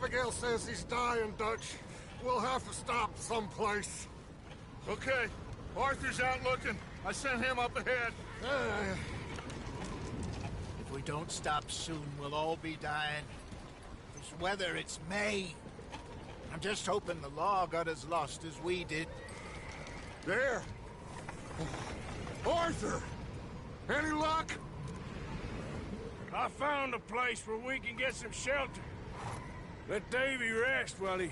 Abigail says he's dying, Dutch. We'll have to stop someplace. Okay. Arthur's out looking. I sent him up ahead. If we don't stop soon, we'll all be dying. This weather, it's May. I'm just hoping the law got as lost as we did. There! Arthur! Any luck? I found a place where we can get some shelter. Let Davy rest while he...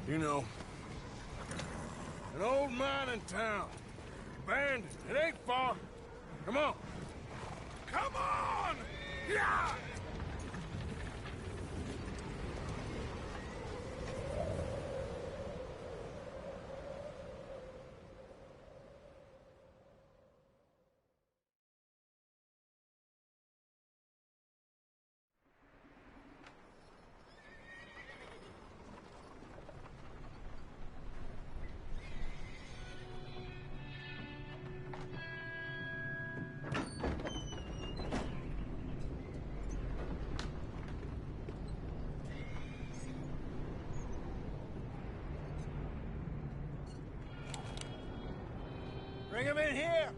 You know. An old mining town. Abandoned. It ain't far. Come on. Come on! Yeah! Bring him in here!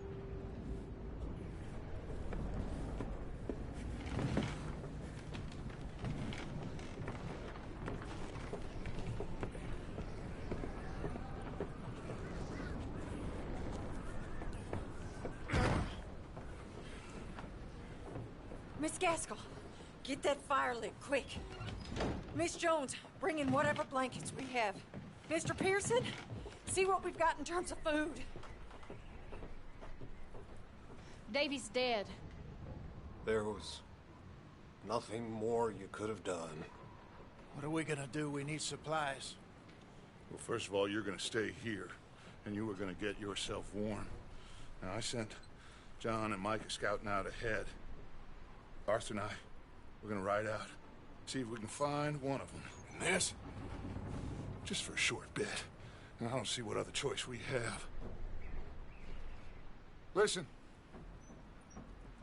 Miss Gaskell, get that fire lit, quick. Miss Jones, bring in whatever blankets we have. Mr. Pearson, see what we've got in terms of food. Davy's dead. There was nothing more you could have done. What are we gonna do? We need supplies. Well, first of all, you're gonna stay here, and you were gonna get yourself warm. Now, I sent John and Micah scouting out ahead. Arthur and I, we're gonna ride out, see if we can find one of them. And this? Just for a short bit. And I don't see what other choice we have. Listen.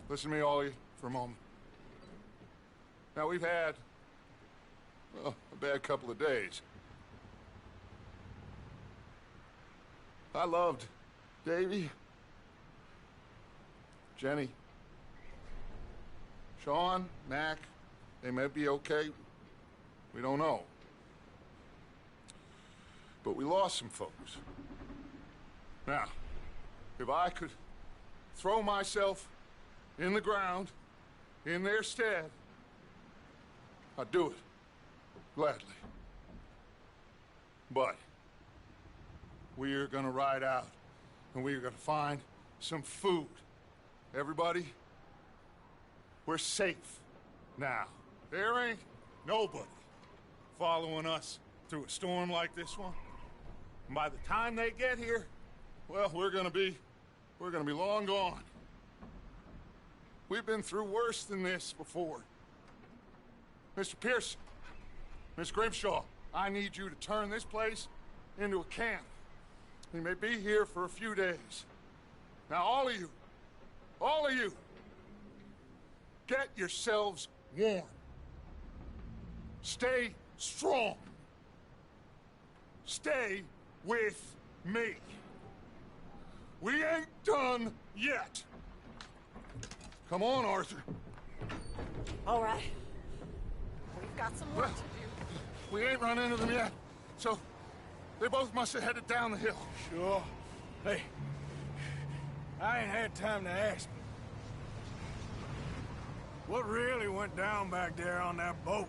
Listen to me, all of you, for a moment. Now, we've had, well, a bad couple of days. I loved Davy, Jenny, Sean, Mac. They may be okay. We don't know. But we lost some folks. Now, if I could throw myself in the ground, in their stead, I'd do it, gladly. But we're gonna ride out, and we're gonna find some food. Everybody, we're safe now. There ain't nobody following us through a storm like this one. And by the time they get here, well, we're gonna be long gone. We've been through worse than this before. Mr. Pearson, Miss Grimshaw, I need you to turn this place into a camp. We may be here for a few days. Now, all of you, get yourselves warm. Stay strong. Stay with me. We ain't done yet. Come on, Arthur. All right. We've got some work to do. We ain't run into them yet, so they both must have headed down the hill. Sure. Hey, I ain't had time to ask. What really went down back there on that boat?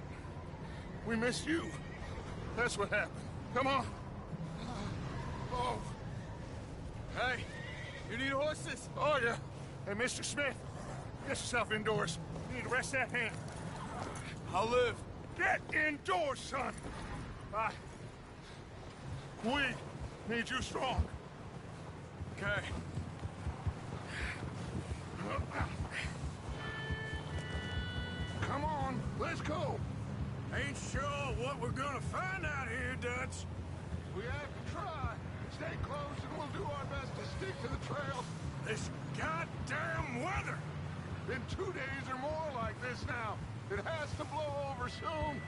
We missed you. That's what happened. Come on. Oh. Hey, you need horses? Oh, yeah. Hey, Mr. Smith, get yourself indoors. You need to rest that hand. I'll live. Get indoors, son. We need you strong. Okay. Come on, let's go. Ain't sure what we're gonna find out here, Dutch. We have to try. Stay close and we'll do our best to stick to the trail. This goddamn weather! Been 2 days or more like this now. It has to blow over soon.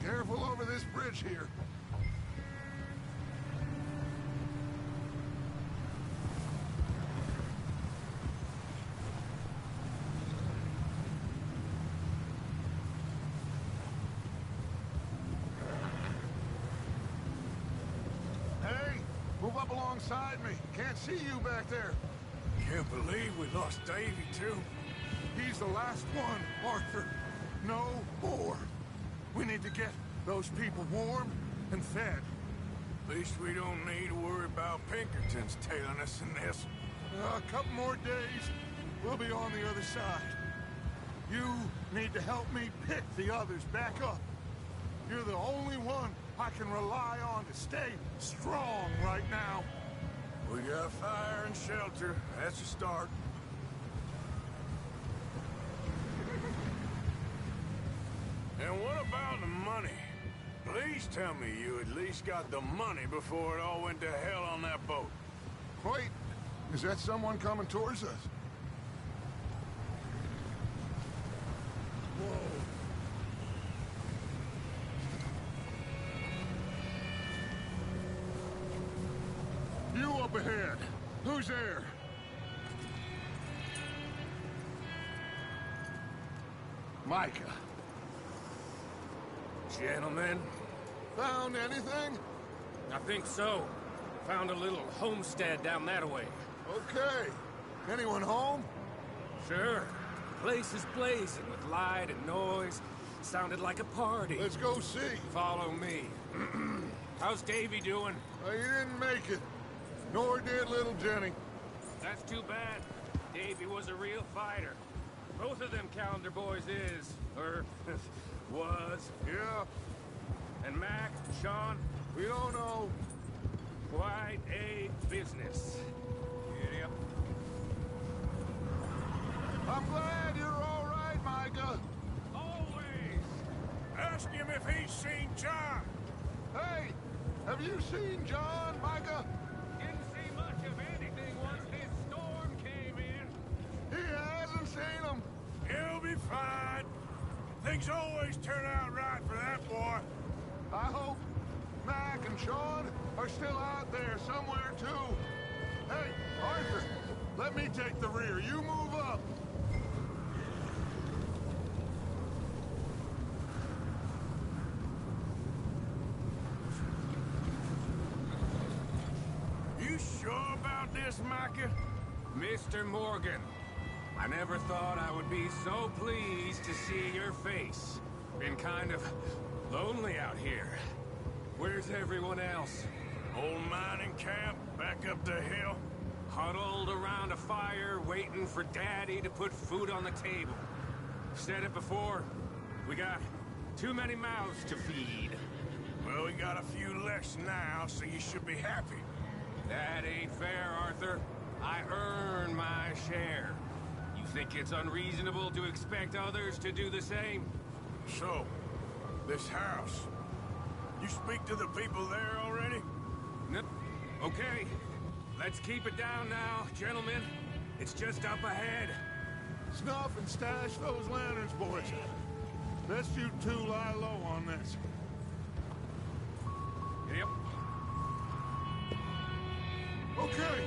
Careful over this bridge here. Hey, move up alongside me. Can't see you back there. Can't believe we lost Davy, too. He's the last one, Arthur. No more. We need to get those people warm and fed. At least we don't need to worry about Pinkertons tailing us in this. A couple more days, we'll be on the other side. You need to help me pick the others back up. You're the only one I can rely on to stay strong right now. We got fire and shelter. That's a start. And what about the money? Please tell me you at least got the money before it all went to hell on that boat. Wait, is that someone coming towards us? Whoa. You up ahead. Who's there? Micah. Gentlemen, Found anything? I think so. Found a little homestead down that way. Okay. Anyone home? Sure. Place is blazing with light and noise. Sounded like a party. Let's go see. Follow me. How's Davy doing? He didn't make it. Nor did little Jenny. That's too bad. Davy was a real fighter. Both of them Calendar boys is, or was. Yeah, And Mac, Sean, we don't know. quite a business. Yep. I'm glad you're all right, Micah. Always. Ask him if he's seen John. Hey, have you seen John, Micah? Didn't see much of anything once this storm came in. He hasn't seen him. He'll be fine. Things always turn out right for that boy. I hope Mac and Sean are still out there somewhere, too. Hey, Arthur, let me take the rear. You move up. You sure about this, Micah? Mr. Morgan, I never thought I would be so pleased to see your face. Been kind of lonely out here. Where's everyone else? Old mining camp, back up the hill. Huddled around a fire, waiting for Daddy to put food on the table. Said it before, we got too many mouths to feed. Well, we got a few less now, so you should be happy. That ain't fair, Arthur. I earn my share. You think it's unreasonable to expect others to do the same? So, this house. You speak to the people there already? Nope. Okay. Let's keep it down now, gentlemen. It's just up ahead. Snuff and stash those lanterns, boys. Best you two lie low on this. Yep. Okay.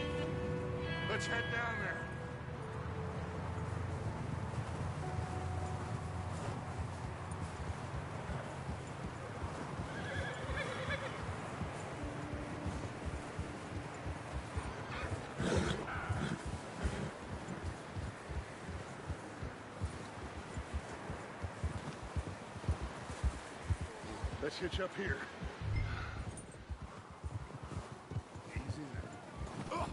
Let's head down there. Let's hitch up here. Easy now. Oh.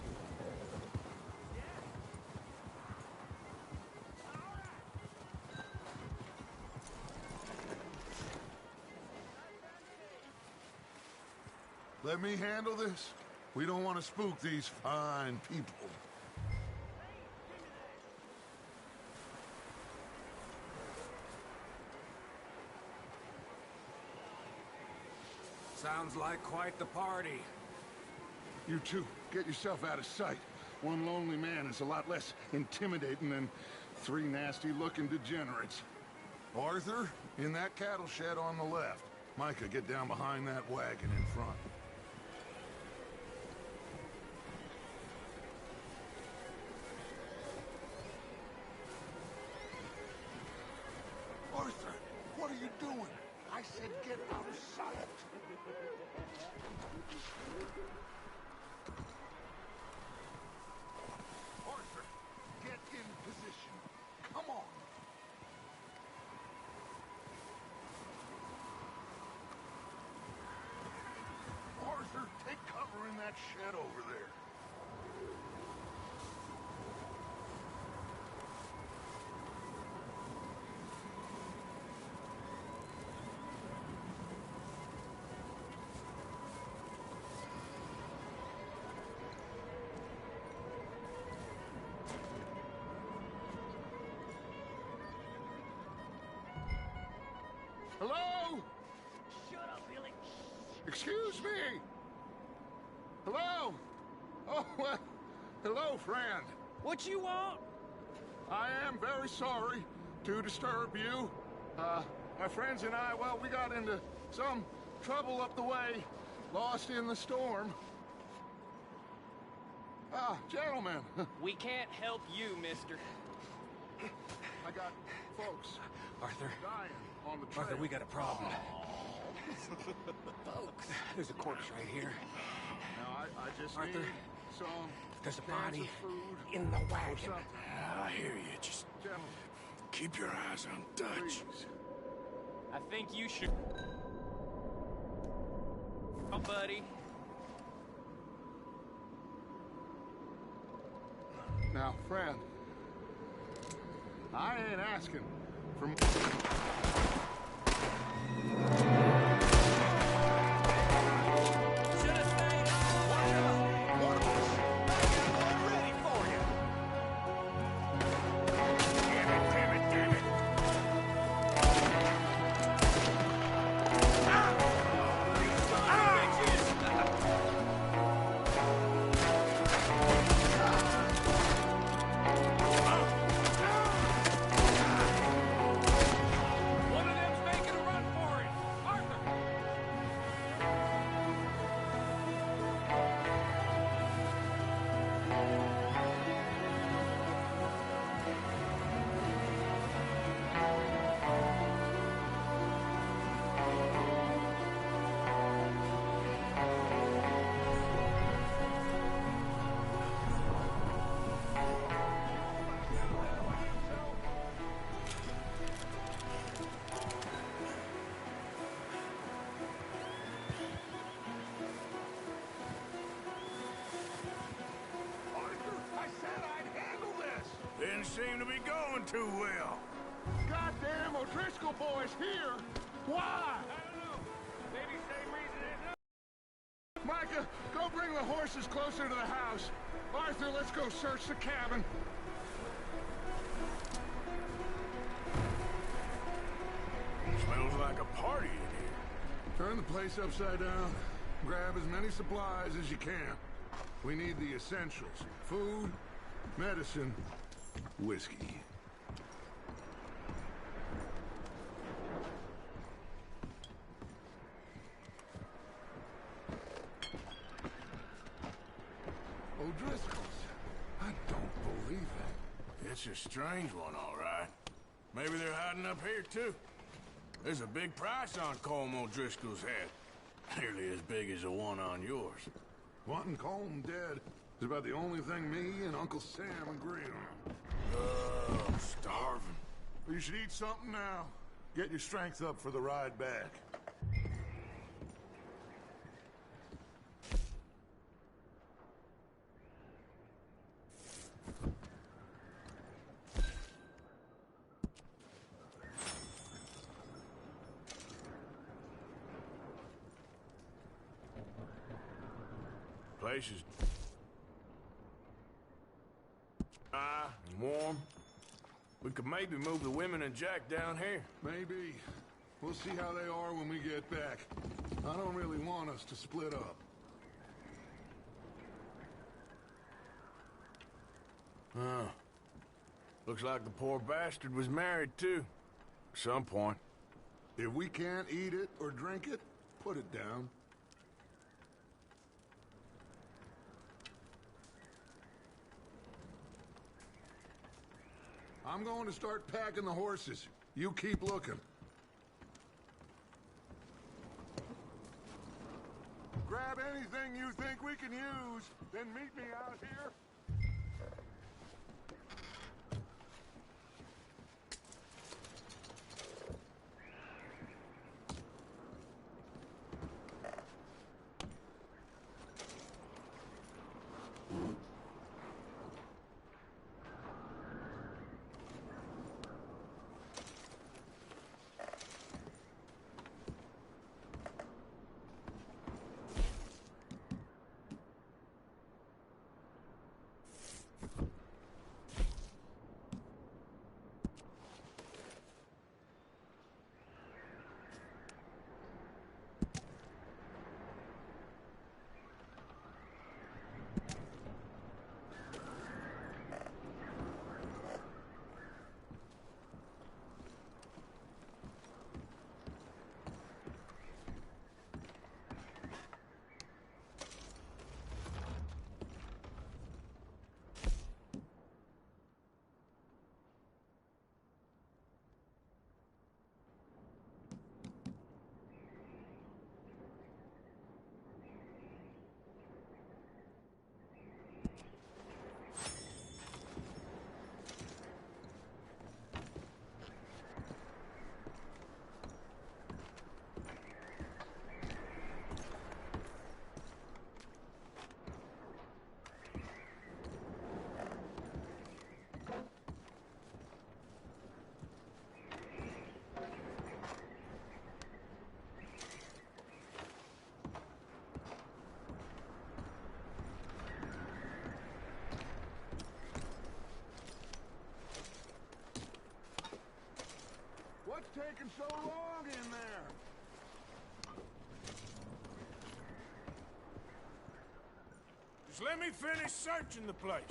Let me handle this. We don't want to spook these fine people. Sounds like quite the party. You two, get yourself out of sight. One lonely man is a lot less intimidating than three nasty-looking degenerates. Arthur, in that cattle shed on the left. Micah, get down behind that wagon in front. Arthur, what are you doing? I said get out of sight. Arthur, get in position. Come on. Arthur, take cover in that shed over there. Hello? Shut up, Billy. Excuse me. Hello? Oh, well, hello, friend. What you want? I am very sorry to disturb you. My friends and I, well, we got into some trouble up the way, lost in the storm. Gentlemen. We can't help you, mister. I got folks Arthur, dying on the trail. Arthur, we got a problem. Folks, there's a corpse right here. Now, I just Arthur, need some there's a cans body of food in the or wagon. something. I hear you. Just Gentlemen, keep your eyes on Dutch. please. I think you should. Oh, buddy. Now, friend, I ain't asking for... Should have stayed home. Watch out. One of us. I got one ready for you. Damn it, damn it, damn it. One of them's making a run for it. Arthur. Arthur, I said I'd handle this! Didn't seem to be going too well. Goddamn O'Driscoll boys here! Why? I don't know. Maybe same reason as us. Micah, go bring the horses closer to the house. Arthur, let's go search the cabin. Smells like a party in here. Turn the place upside down. Grab as many supplies as you can. We need the essentials. Food, medicine, whiskey. O'Driscoll's. I don't believe it. It's a strange one, all right. Maybe they're hiding up here, too. There's a big price on Colm O'Driscoll's head. Nearly as big as the one on yours. Wanting Colm dead is about the only thing me and Uncle Sam agree on. I'm starving. Well, you should eat something now. Get your strength up for the ride back. Place is dry and warm. We could maybe move the women and Jack down here. Maybe. We'll see how they are when we get back. I don't really want us to split up. Oh. Looks like the poor bastard was married, too. At some point. If we can't eat it or drink it, put it down. I'm going to start packing the horses. You keep looking. Grab anything you think we can use, then meet me out here. taking so long in there? Just let me finish searching the place.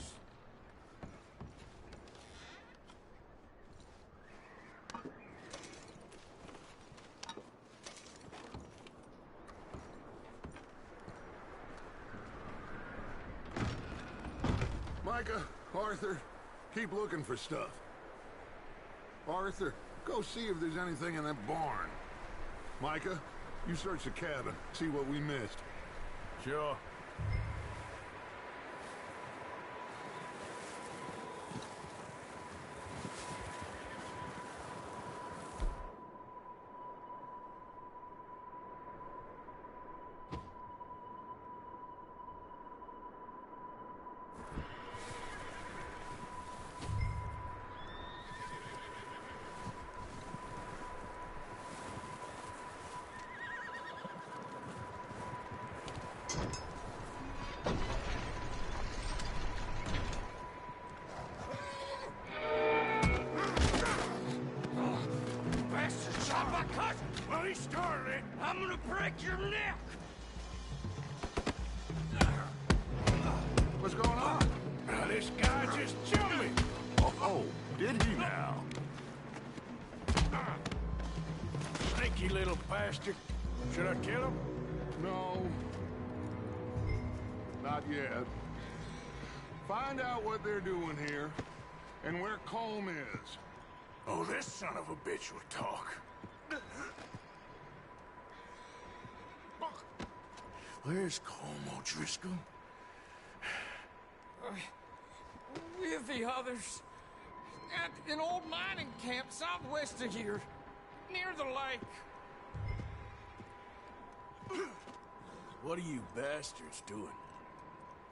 Micah, Arthur, keep looking for stuff. Arthur, go see if there's anything in that barn. Micah, you search the cabin, see what we missed. Sure. Well, he started it. I'm gonna break your neck. What's going on? Now, this guy just jumped me. Oh, did he now? Sneaky little bastard. Should I kill him? No. Not yet. Find out what they're doing here, and where Colm is. Oh, this son of a bitch will talk. Where's Colm O'Driscoll? With the others. At an old mining camp southwest of here. Near the lake. What are you bastards doing?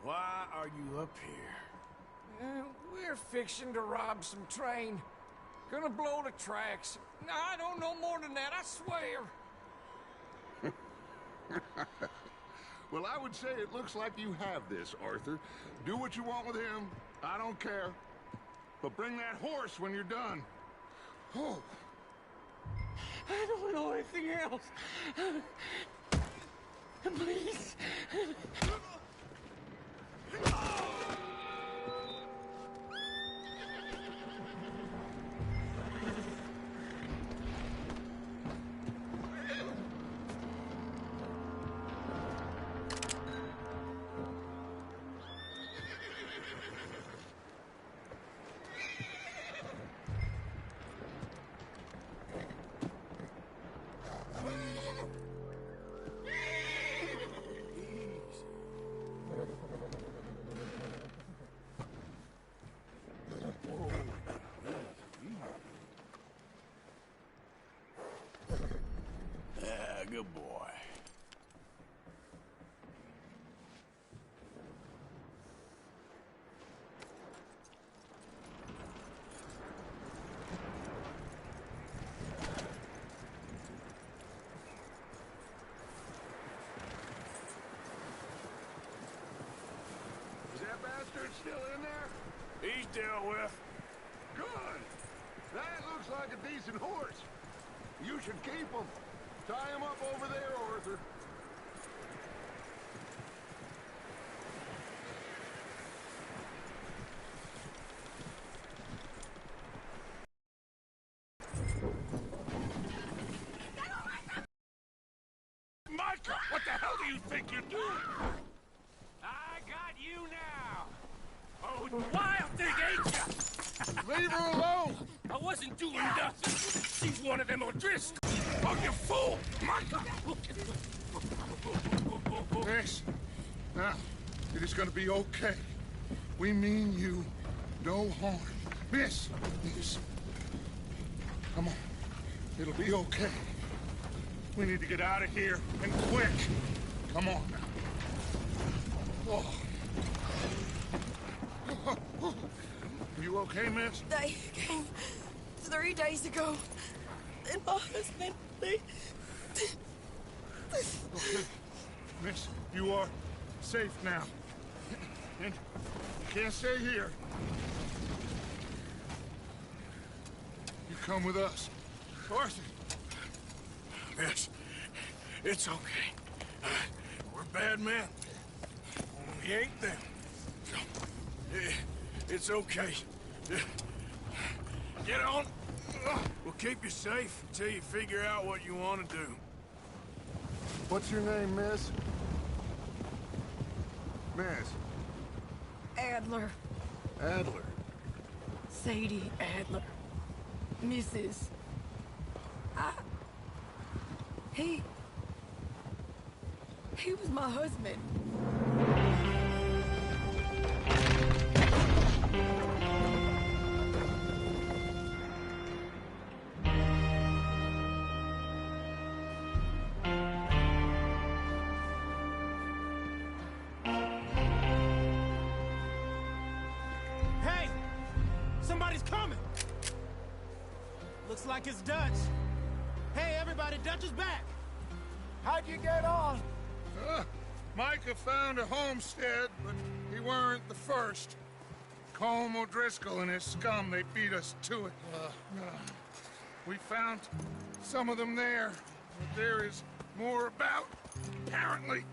Why are you up here? We're fixing to rob some train. Gonna blow the tracks. I don't know more than that, I swear. Well, I would say it looks like you have this, Arthur. Do what you want with him. I don't care. But bring that horse when you're done. Oh. I don't know anything else. Please. Good boy. Is that bastard still in there? He's dealt with. Good. That looks like a decent horse. You should keep him. Tie him up over there, Arthur. Micah, what the hell do you think you're doing? I got you now. Oh, wild thing, ain't ya? Leave her alone! I wasn't doing nothing. She's one of them O'Driscoll. Oh, you fool! Micah! Yes. Now, it is gonna be okay. We mean you no harm. Miss! Miss. Come on. It'll be okay. We need to get out of here, and quick. Come on now. Oh. You okay, miss? They came 3 days ago. And my husband, they... Okay. Miss, you are safe now. And you can't stay here. You come with us. Arthur. Yes, it's okay. We're bad men. We ain't them. So, it's okay. Get on. We'll keep you safe until you figure out what you want to do. What's your name, miss? Miss. Adler. Adler. Sadie Adler. Mrs. He was my husband. Hey! Somebody's coming! Looks like it's Dutch. Hey, everybody, Dutch is back! How'd you get on? Micah found a homestead, but he weren't the first. Colm O'Driscoll and his scum, they beat us to it. We found some of them there, but there is more about, apparently.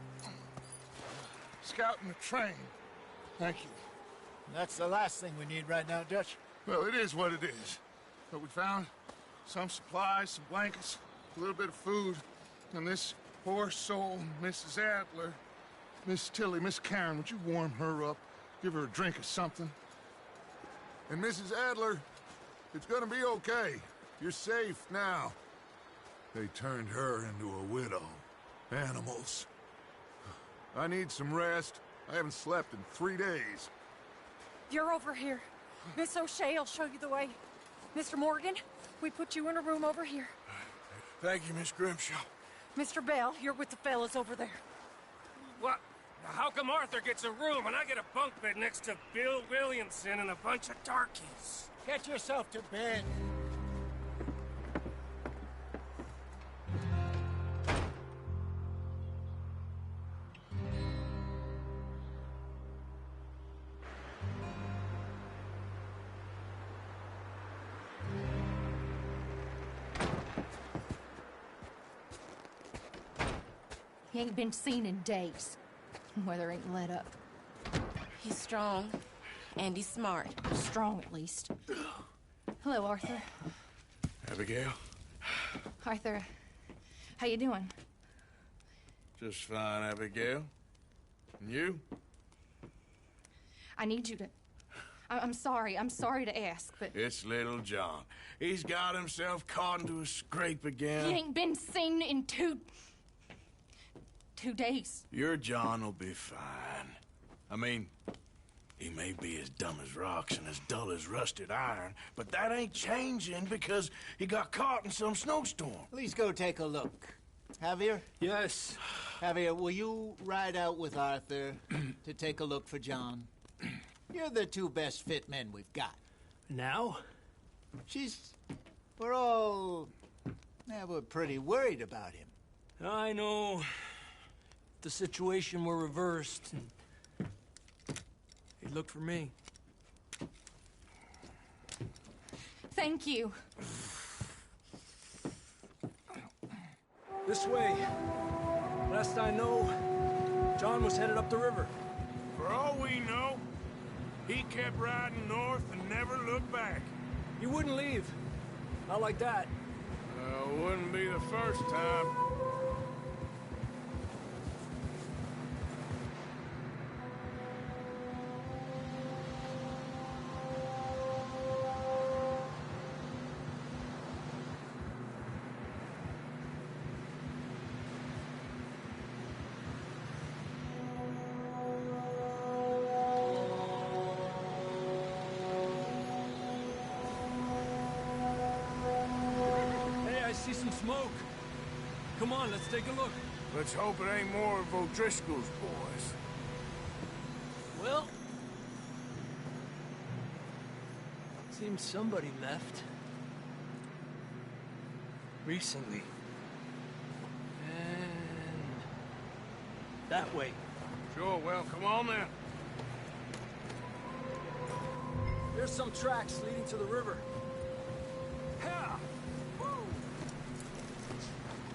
Scouting the train. Thank you. That's the last thing we need right now, Dutch. Well, it is what it is. But we found some supplies, some blankets, a little bit of food, and this poor soul, Mrs. Adler. Miss Tilly, Miss Karen, would you warm her up? Give her a drink or something? And Mrs. Adler, it's gonna be okay. You're safe now. They turned her into a widow. Animals. I need some rest. I haven't slept in 3 days. You're over here. Miss O'Shea will show you the way. Mr. Morgan, we put you in a room over here. Thank you, Miss Grimshaw. Mr. Bell, you're with the fellas over there. What? How come Arthur gets a room and I get a bunk bed next to Bill Williamson and a bunch of darkies? Get yourself to bed. He ain't been seen in days. Weather ain't let up. He's strong, and he's smart. Strong, at least. Hello, Arthur. Abigail? Arthur, how you doing? Just fine, Abigail. And you? I need you to... I'm sorry to ask, but... It's little John. He's got himself caught into a scrape again. He ain't been seen in 2 days. Your John will be fine. I mean, he may be as dumb as rocks and as dull as rusted iron, but that ain't changing because he got caught in some snowstorm. Please go take a look. Javier? Yes. Javier, will you ride out with Arthur to take a look for John? You're the 2 best fit men we've got. Now? We're pretty worried about him. I know. If the situation were reversed, and he'd look for me. Thank you. This way. Last I know, John was headed up the river. For all we know, he kept riding north and never looked back. He wouldn't leave. Not like that. Wouldn't be the first time. See some smoke. Come on, let's take a look. Let's hope it ain't more of O'Driscoll's boys. Well, seems somebody left. Recently. And that way. Sure, well, come on then. There's some tracks leading to the river. Yeah! Woo!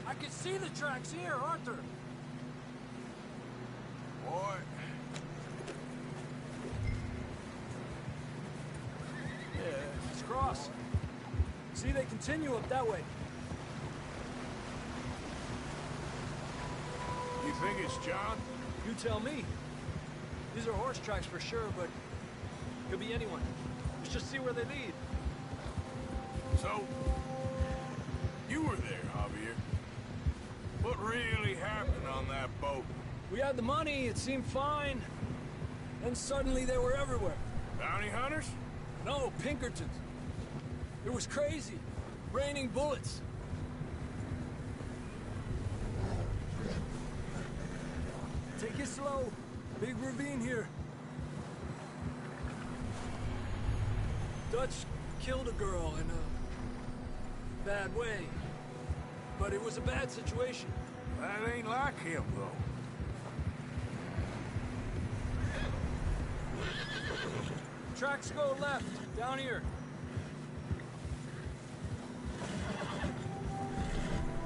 I can see the tracks here, Arthur. Boy. Yeah, let's cross. See, they continue up that way. You think it's John? You tell me. These are horse tracks for sure, but could be anyone. Let's just see where they lead. So, you were there, Javier. What really happened on that boat? We had the money, it seemed fine. Then suddenly they were everywhere. Bounty hunters? No, Pinkertons. It was crazy. Raining bullets. Take it slow. Big ravine here. Dutch killed a girl in a bad way. But it was a bad situation. That ain't like him, though. Tracks go left, down here.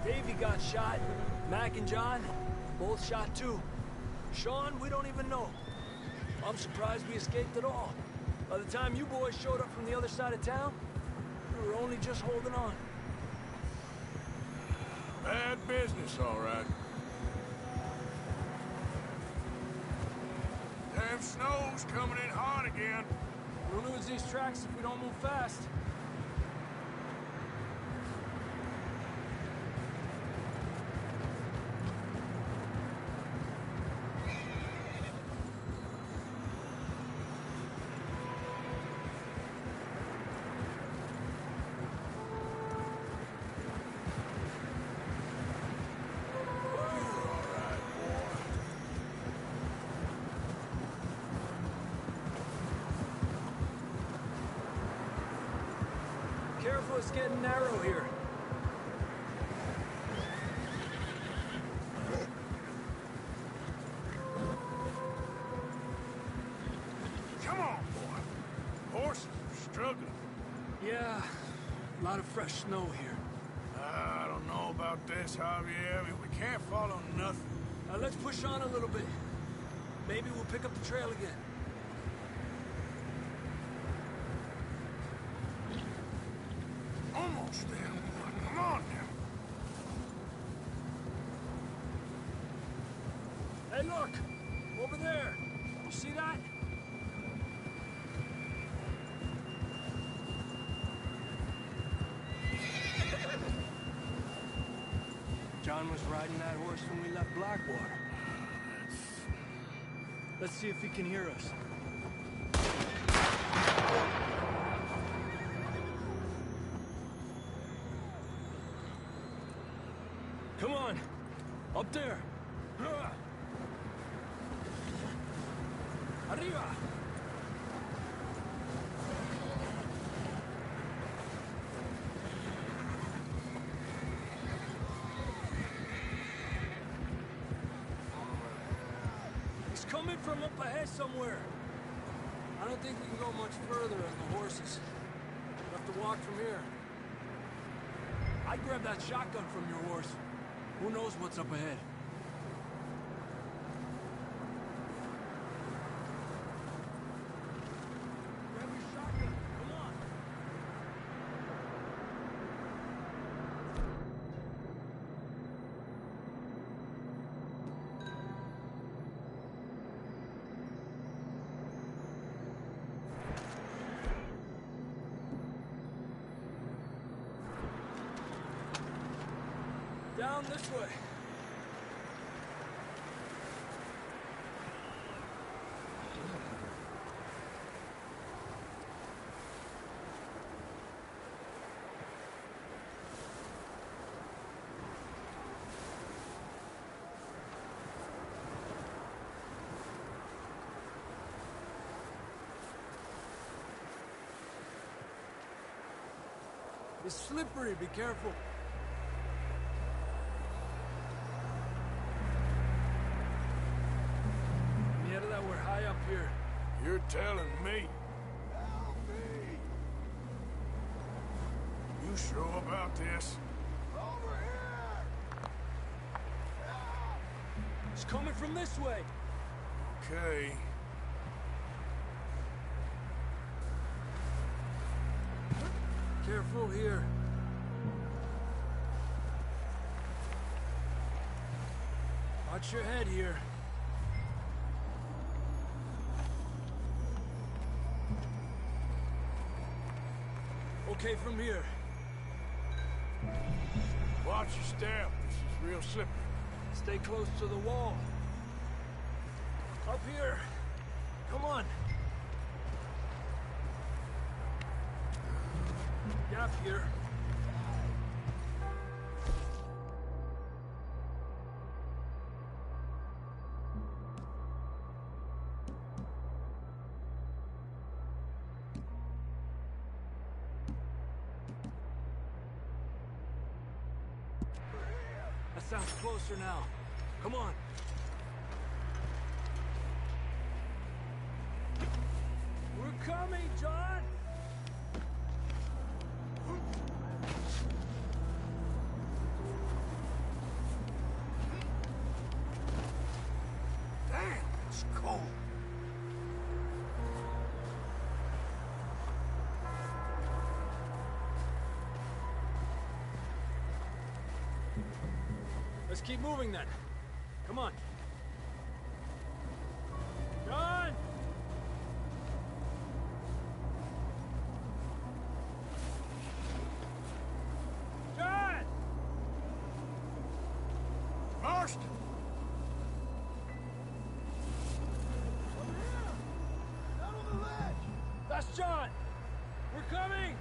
Davey got shot. Mac and John, both shot too. Sean, we don't even know. I'm surprised we escaped at all. By the time you boys showed up from the other side of town, we were only just holding on. Bad business, all right. Damn snow's coming in hot again. We'll lose these tracks if we don't move fast. Careful, it's getting narrow here. Come on, boy. Horses are struggling. Yeah, a lot of fresh snow here. I don't know about this, Javier. I mean, we can't follow nothing. Let's push on a little bit. Maybe we'll pick up the trail again. Almost there, boy. Come on now. Hey, look! Over there! You see that? John was riding that horse when we left Blackwater. Let's see if he can hear us. Come on! Up there! Arriba! He's coming from up ahead somewhere. I don't think we can go much further on the horses. We'll have to walk from here. I'd grab that shotgun from your horse. Who knows what's up ahead? Grab your shotgun. Come on. Down this way. It's slippery, be careful. That we're high up here. You're telling me. Help me! You sure about this? Over here! It's coming from this way. Okay. Careful here. Watch your head here. Okay, from here. Watch your step. This is real slippery. Stay close to the wall. Up here. Come on. Gap here. That sounds closer now. Come on. We're coming, John! Damn, it's cold. Let's keep moving then. Come on. John! John! Marston! Down on the ledge! That's John! We're coming!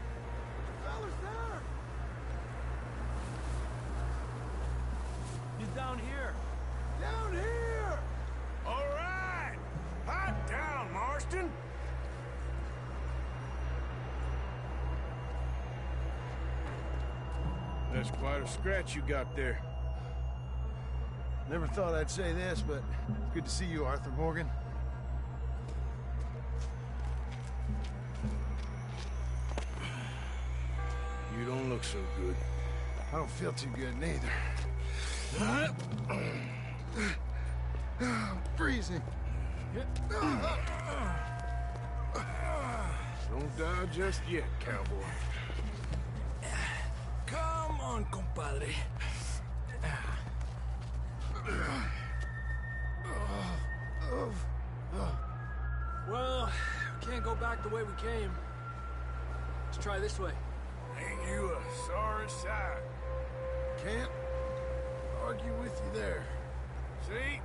Fellas there! He's down here. Down here! All right! Hot down, Marston! That's quite a scratch you got there. Never thought I'd say this, but it's good to see you, Arthur Morgan. You don't look so good. I don't feel too good neither. I'm freezing. Don't die just yet, cowboy. Come on, compadre. Well, we can't go back the way we came. Let's try this way. Ain't you a sorry sight? Can't argue with you there. See?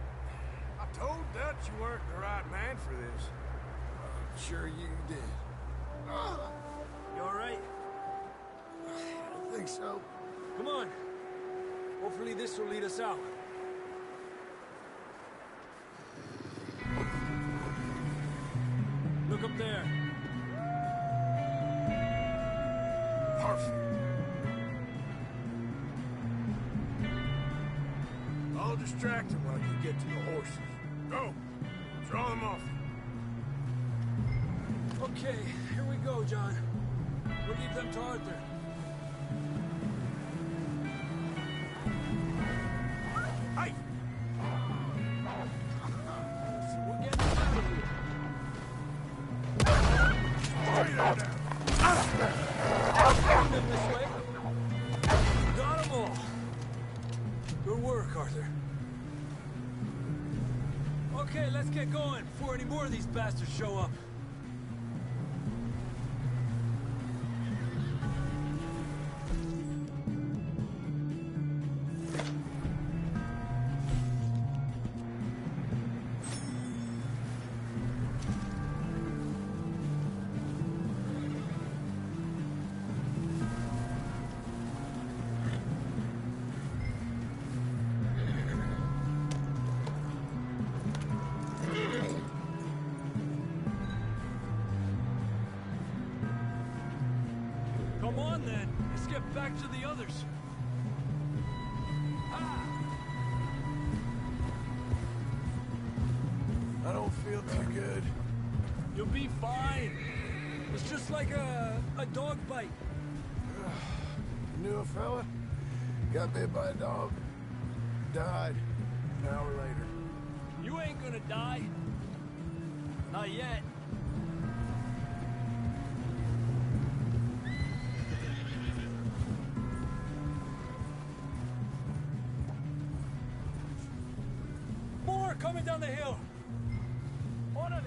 I told Dutch you weren't the right man for this. Sure you did. You all right? I think so. Come on. Hopefully this will lead us out. Look up there. Perfect. I'll distract him while you get to the horses. Go! Draw them off. Okay, here we go, John. We'll leave them to Arthur. Hey! We're getting out of here. Hurry that down! Bring them this way. Got them all. Good work, Arthur. Okay, let's get going before any more of these bastards show up. Come on, then. Let's get back to the others. I don't feel too good. You'll be fine. It's just like a dog bite. Knew a fella? Got bit by a dog. Died an hour later. You ain't gonna die. Not yet. More coming down the hill. Orderly.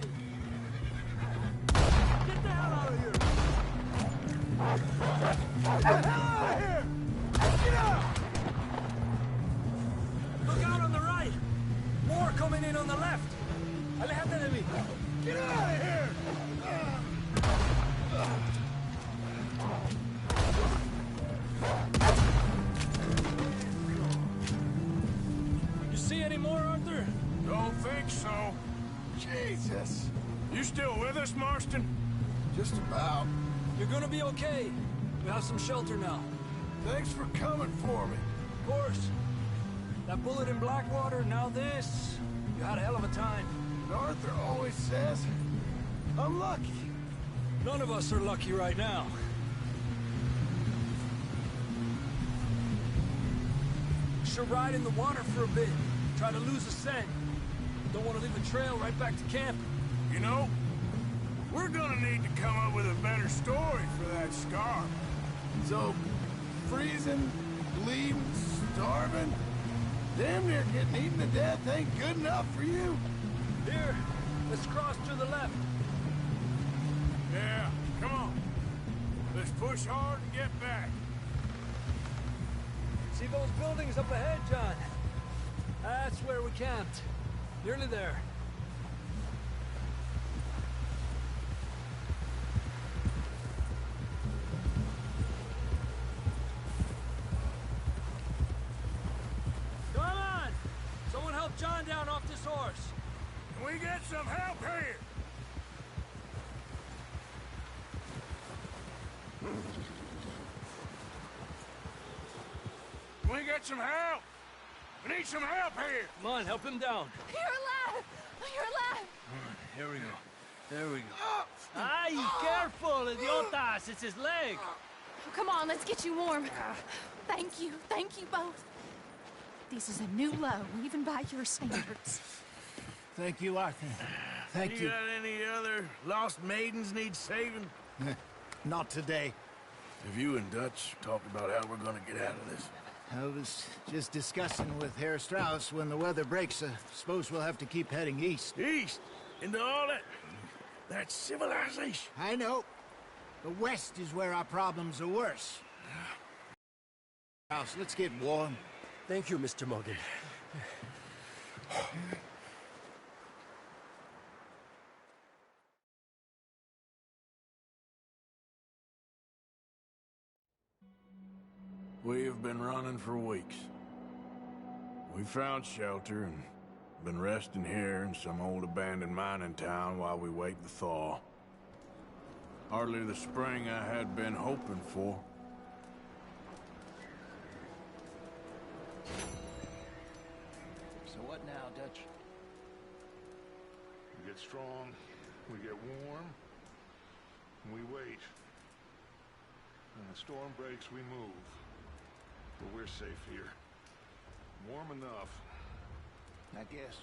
Get the hell out of here. Get the hell out of here! Get out! Look out on the right. More coming in on the left. Aléjate de mí. Get out of here! You see any more, Arthur? Don't think so. Jesus! You still with us, Marston? Just about. You're gonna be okay. We have some shelter now. Thanks for coming for me. Of course. That bullet in Blackwater, now this. You had a hell of a time. And Arthur always says, I'm lucky. None of us are lucky right now. Should ride in the water for a bit. Try to lose a scent. Don't want to leave a trail right back to camp. You know, we're gonna need to come up with a better story for that scar. So, freezing, bleeding, starving, damn near getting eaten to death ain't good enough for you? Here, let's cross to the left. Yeah, come on. Let's push hard and get back. See those buildings up ahead, John? That's where we camped. Nearly there. Come on! Someone help John down off this horse. Can we get some help here? Can we get some help? We need some help here! Come on, help him down. You're alive! You're alive! Here we go. There we go. Ay, careful, idiotas! It's his leg! Oh, come on, let's get you warm. Thank you both. This is a new low, even by your standards. Thank you, Arthur. Thank you. got any other lost maidens need saving? Not today. Have you and Dutch talked about how we're gonna get out of this? I was just discussing with Herr Strauss when the weather breaks. Suppose we'll have to keep heading east. East? Into all that civilization? I know. The west is where our problems are worse. Strauss, let's get warm. Thank you, Mr. Morgan. We have been running for weeks. We found shelter and been resting here in some old abandoned mining town while we wait the thaw. Hardly the spring I had been hoping for. So what now, Dutch? We get strong, we get warm, and we wait. When the storm breaks, we move. But we're safe here. Warm enough. I guess.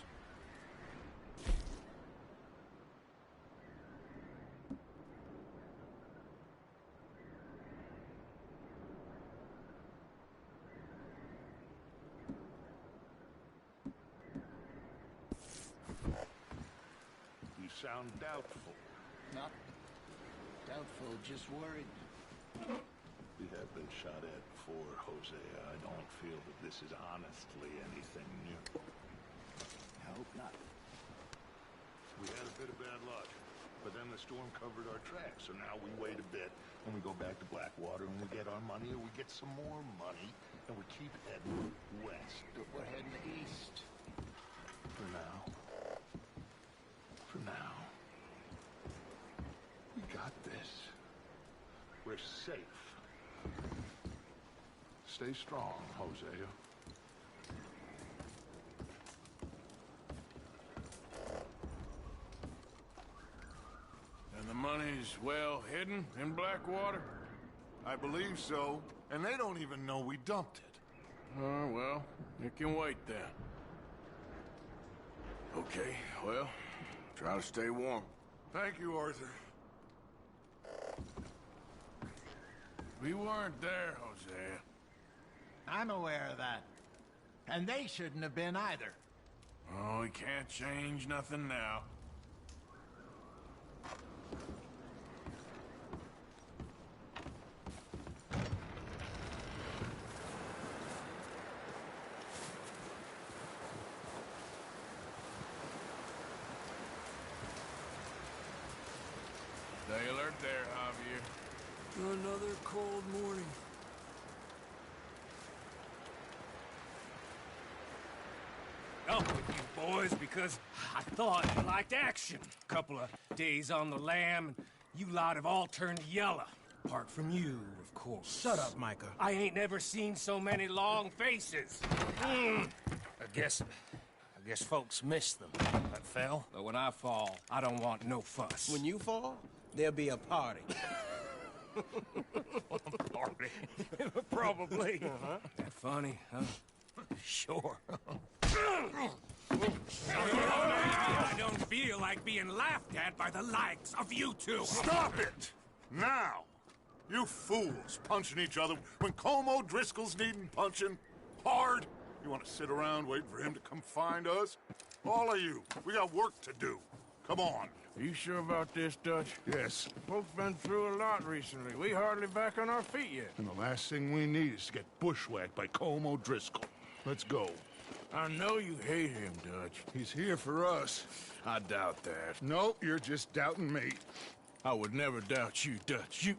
You sound doubtful. Not doubtful, just worried. We have been shot at before, Hosea. I don't feel that this is honestly anything new. I hope not. We had a bit of bad luck, but then the storm covered our tracks, so now we wait a bit, and we go back to Blackwater, and we get our money, or we get some more money, and we keep heading west. But we're heading east. For now. For now. We got this. We're safe. Stay strong, Hosea. And the money's well hidden in Blackwater? I believe so, and they don't even know we dumped it. Oh, well, it can wait then. Okay, well, try to stay warm. Thank you, Arthur. We weren't there, Hosea. I'm aware of that. And they shouldn't have been either. Oh, we can't change nothing now. Stay alert there, Javier. Another cold morning. Up with you boys because I thought you liked action. Couple of days on the lam, and you lot have all turned yellow. Apart from you, of course. Shut up, Micah. I ain't never seen so many long faces. I guess folks miss them. That fell. But when I fall, I don't want no fuss. When you fall, there'll be a party. Party? Probably. That funny, huh? Sure. I don't feel like being laughed at by the likes of you two. Stop it! Now! You fools punching each other when Colm O'Driscoll's needing punching hard. You want to sit around waiting for him to come find us? All of you, we got work to do. Come on. Are you sure about this, Dutch? Yes. Folks been through a lot recently. We hardly back on our feet yet. And the last thing we need is to get bushwhacked by Colm O'Driscoll. Let's go. I know you hate him, Dutch. He's here for us. I doubt that. No, you're just doubting me. I would never doubt you, Dutch.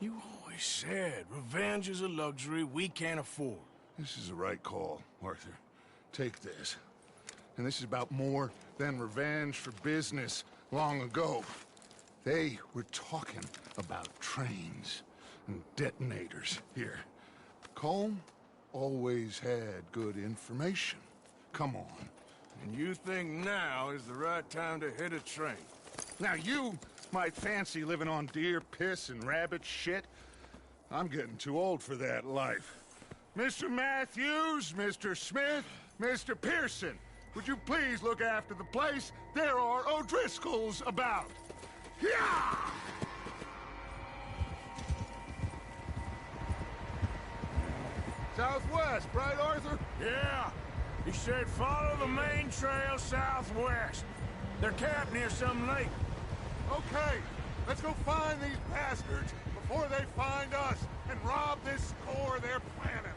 You always said revenge is a luxury we can't afford. This is the right call, Arthur. Take this. And this is about more than revenge for business long ago. They were talking about trains and detonators here. Colm always had good information. Come on. And you think now is the right time to hit a train? Now you might fancy living on deer piss and rabbit shit. I'm getting too old for that life. Mr. Matthews, Mr. Smith, Mr. Pearson, would you please look after the place? There are O'Driscolls about. Yeah! Southwest, right, Arthur? Yeah. He said follow the main trail southwest. They're camped near some lake. Okay, let's go find these bastards before they find us and rob this score they're planning.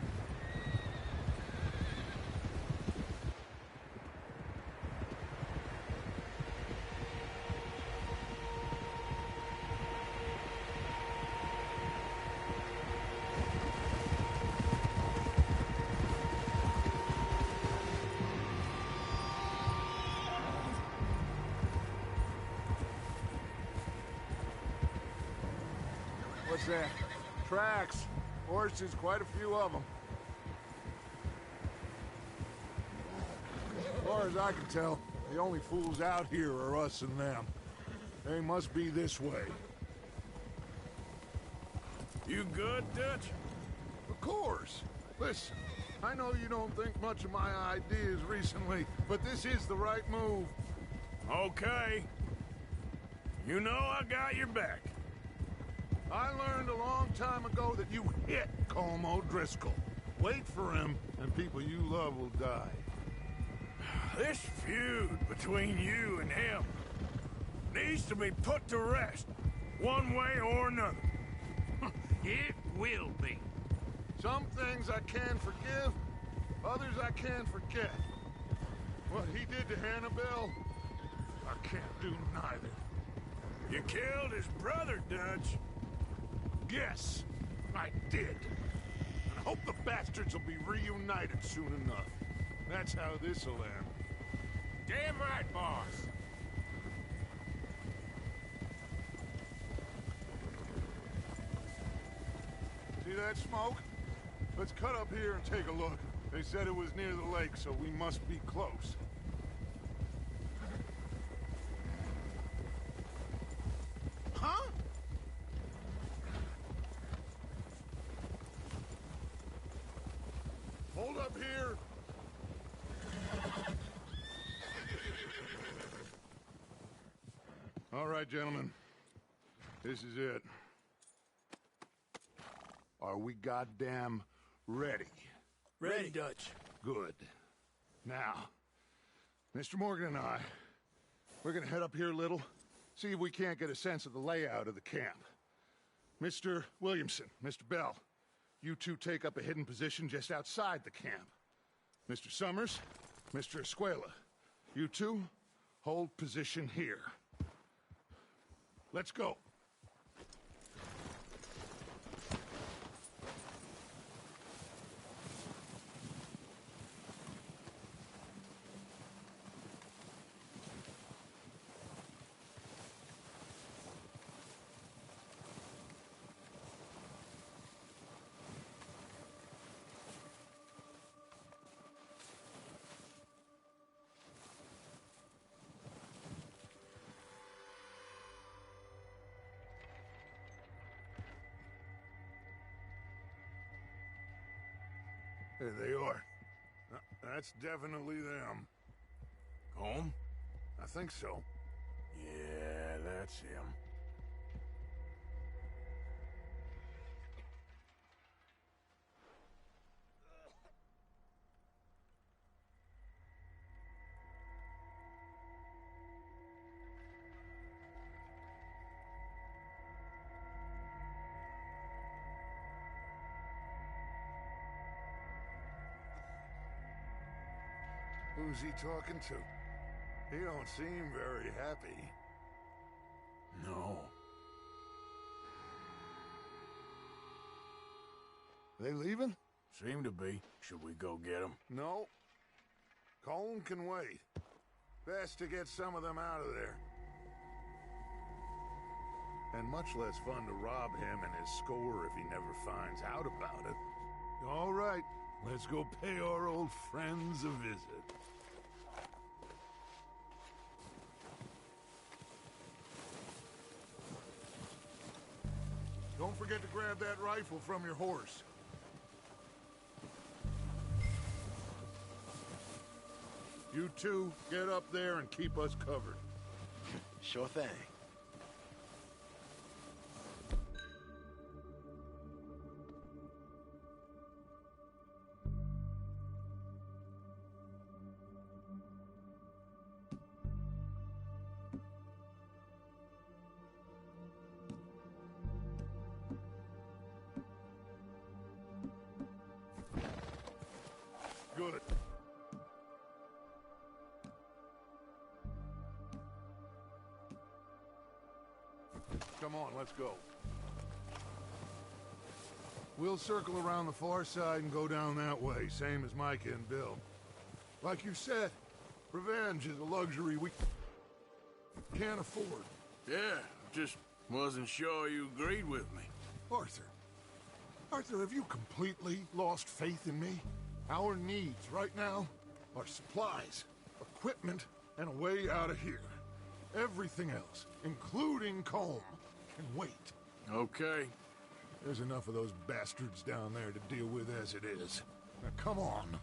What's that? Tracks. Horses, quite a few of them. As far as I can tell, the only fools out here are us and them. They must be this way. You good, Dutch? Of course. Listen, I know you don't think much of my ideas recently, but this is the right move. Okay. You know I got your back. I learned a long time ago that you hit Colm O'Driscoll. Wait for him, and people you love will die. This feud between you and him needs to be put to rest, one way or another. It will be. Some things I can forgive, others I can't forget. What he did to Annabelle, I can't do neither. You killed his brother, Dutch. Yes, I did. And I hope the bastards will be reunited soon enough. That's how this'll end. Damn right, boss. See that smoke? Let's cut up here and take a look. They said it was near the lake, so we must be close. Huh? Hold up here. right, gentlemen. This is it. Are we goddamn ready? Ready, Dutch. Good. Now, Mr. Morgan and I, we're gonna head up here a little, see if we can't get a sense of the layout of the camp. Mr. Williamson, Mr. Bell, you two take up a hidden position just outside the camp. Mr. Summers, Mr. Escuela, you two hold position here. Let's go. There they are. That's definitely them. Home? I think so. Yeah, that's him. Who's he talking to? He don't seem very happy. No. They leaving? Seem to be. Should we go get them? No. Colm can wait. Best to get some of them out of there. And much less fun to rob him and his score if he never finds out about it. All right, let's go pay our old friends a visit. Don't forget to grab that rifle from your horse. You two, get up there and keep us covered. Sure thing. Good. Come on, let's go. We'll circle around the far side and go down that way, same as Micah and Bill. Like you said, revenge is a luxury we can't afford. Yeah, just wasn't sure you agreed with me. Arthur. Arthur, have you completely lost faith in me? Our needs right now are supplies, equipment, and a way out of here. Everything else, including Colm, can wait. Okay. There's enough of those bastards down there to deal with as it is. Now come on.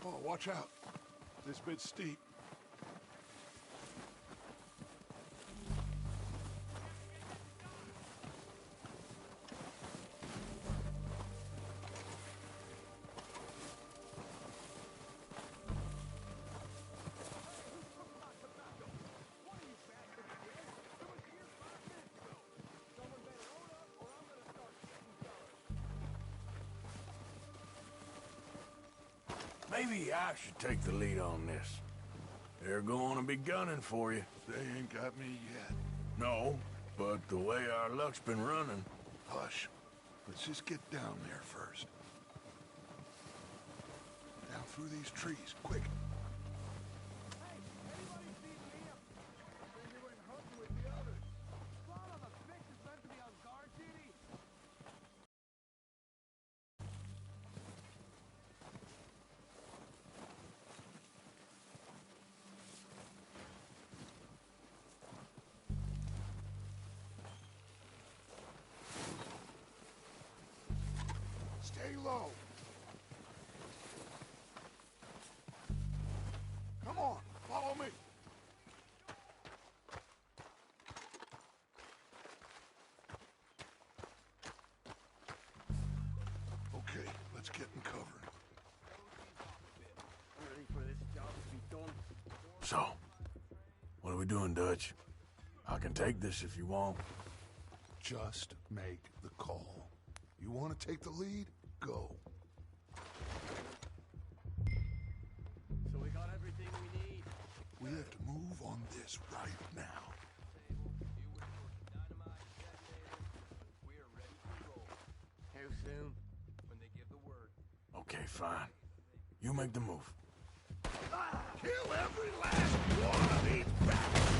Oh, watch out. This bit's steep. Maybe I should take the lead on this. They're going to be gunning for you. They ain't got me yet. No, but the way our luck's been running... Hush. Let's just get down there first. Down through these trees, quick. Stay low. Come on, follow me. Okay, let's get in cover. So, what are we doing, Dutch? I can take this if you want. Just make the call. You want to take the lead? Go. So we got everything we need. We have to move on this right now. We're ready to roll. How soon? When they give the word. Okay, fine. You make the move. Kill every last one of these bastards!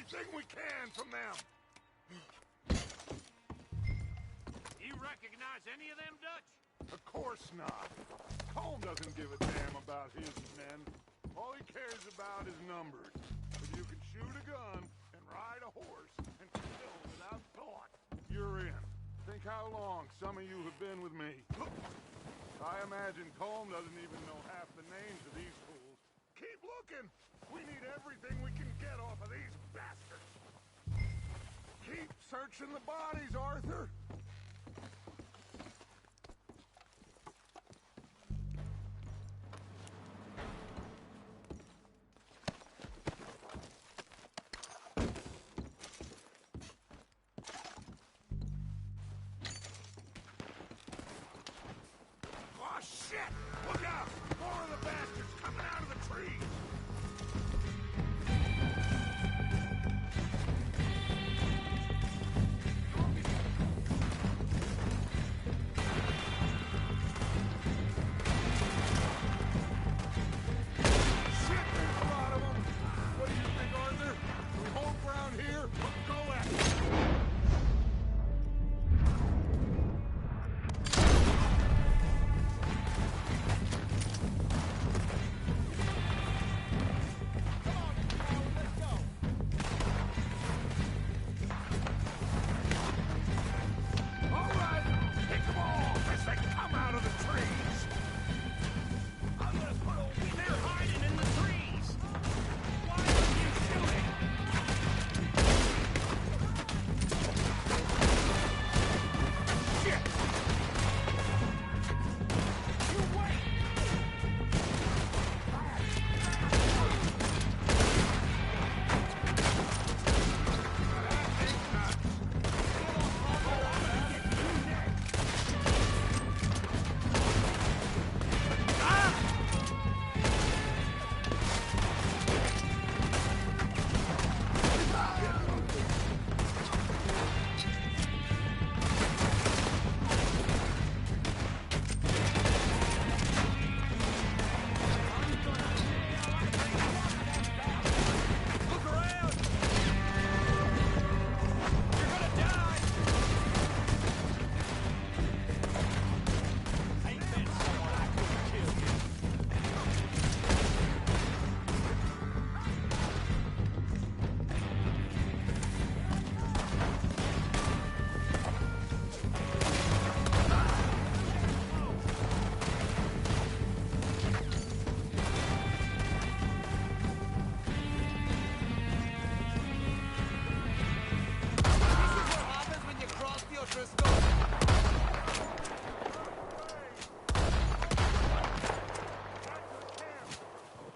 everything we can from them. You recognize any of them, Dutch? Of course not. Colm doesn't give a damn about his men. All he cares about is numbers. If you can shoot a gun and ride a horse and kill without thought, you're in. Think how long some of you have been with me. I imagine Colm doesn't even know half the names of these fools. Keep looking! We need everything we can get off of these bastards! Keep searching the bodies, Arthur. Oh, shit! Look out! More of the bastards coming out of the trees! Shit, there's a lot of them. What do you think, Arthur? We hold ground here? Go at it. All right! Hit them all as they come out of the trees! I'm gonna put old... They're hiding in the trees! Why are you shooting? Shit! You wait! Look around! You're gonna die! Ain't been someone I couldn't kill you.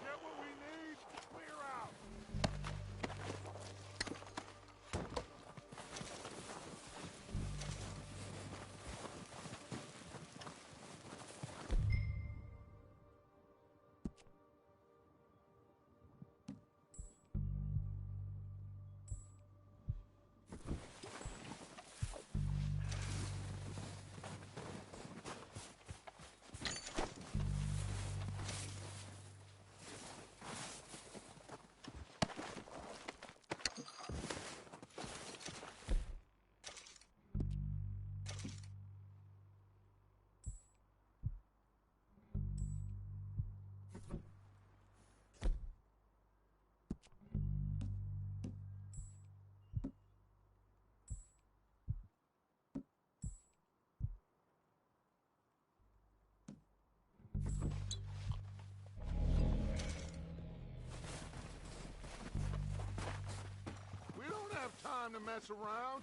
Get what we need, clear out. We don't have time to mess around.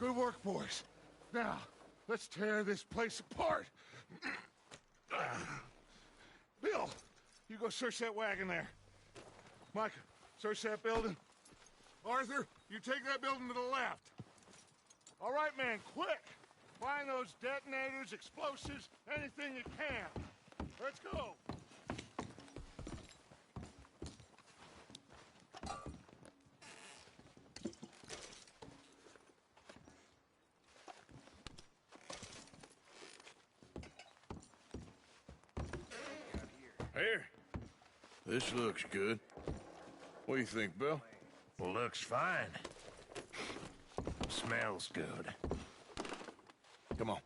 Good work, boys. Now, let's tear this place apart. Bill, you go search that wagon there. Micah, search that building. Arthur, you take that building to the left. All right, man, quick! Find those detonators, explosives, anything you can. Let's go! Here. This looks good. What do you think, Bill? Looks fine. Smells good. Come on.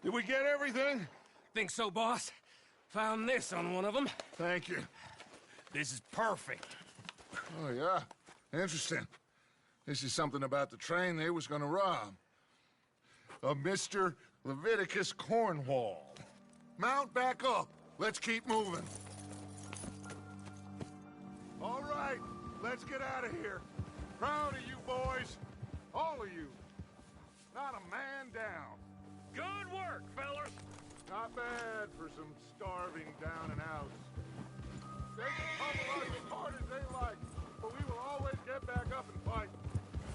Did we get everything? Think so, boss. Found this on one of them. Thank you. This is perfect. Oh, yeah? Interesting. This is something about the train they was gonna rob. A Mr. Leviticus Cornwall. Mount back up. Let's keep moving. All right, let's get out of here. Proud of you boys. All of you. Not a man down. Good work, fellas. Not bad for some starving down and outs. They can pummel us as hard as they like, but we will always get back up and fight.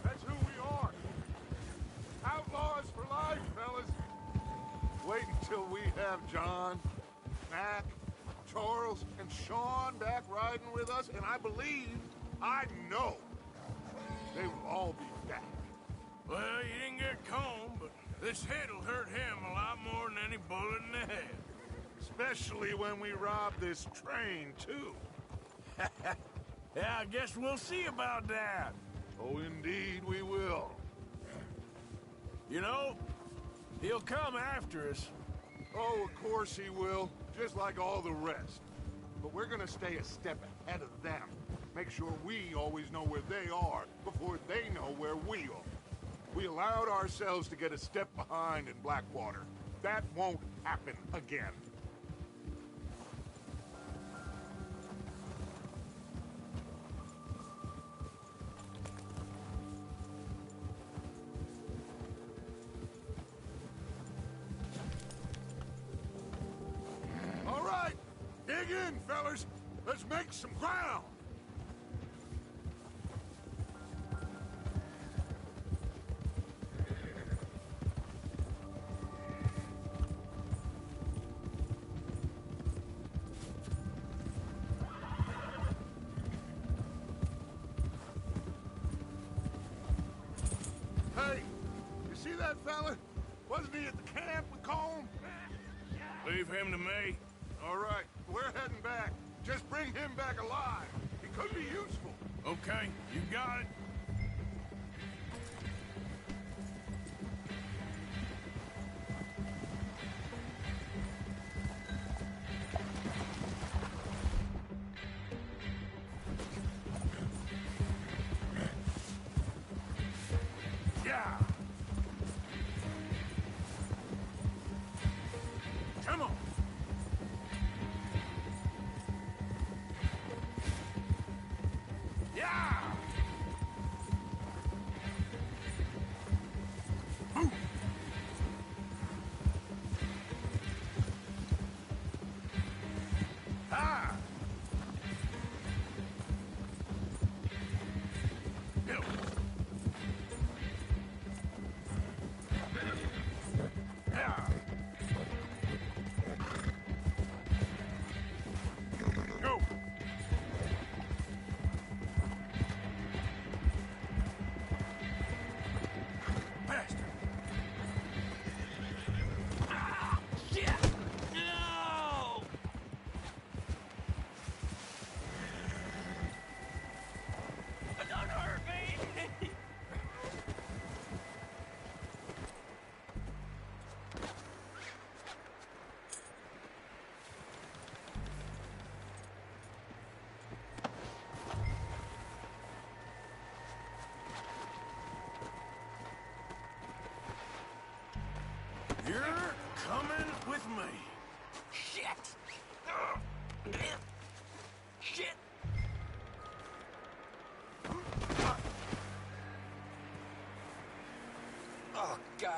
That's who we are. Outlaws for life, fellas. Wait until we have John, Mac, Charles, and Sean back riding with us, and I believe, I know, they will all be back. Well, you didn't get Combe, but this hit'll hurt him a lot more than any bullet in the head. Especially when we rob this train, too. Yeah, I guess we'll see about that. Oh, indeed we will. You know, he'll come after us. Oh, of course he will, just like all the rest. But we're gonna stay a step ahead of them. Make sure we always know where they are before they know where we are. We allowed ourselves to get a step behind in Blackwater. That won't happen again. All right, dig in, fellas. Let's make some ground. Hey, you see that fella? Wasn't he at the camp with Combe? Leave him to me. All right, we're heading back. Just bring him back alive. He could be useful. Okay, you got it. Yeah. Come on. Yeah. Ah! Bill. Yeah. Go. Faster. Ah, shit! No! Don't hurt me! You're coming with me. Shit! Shit!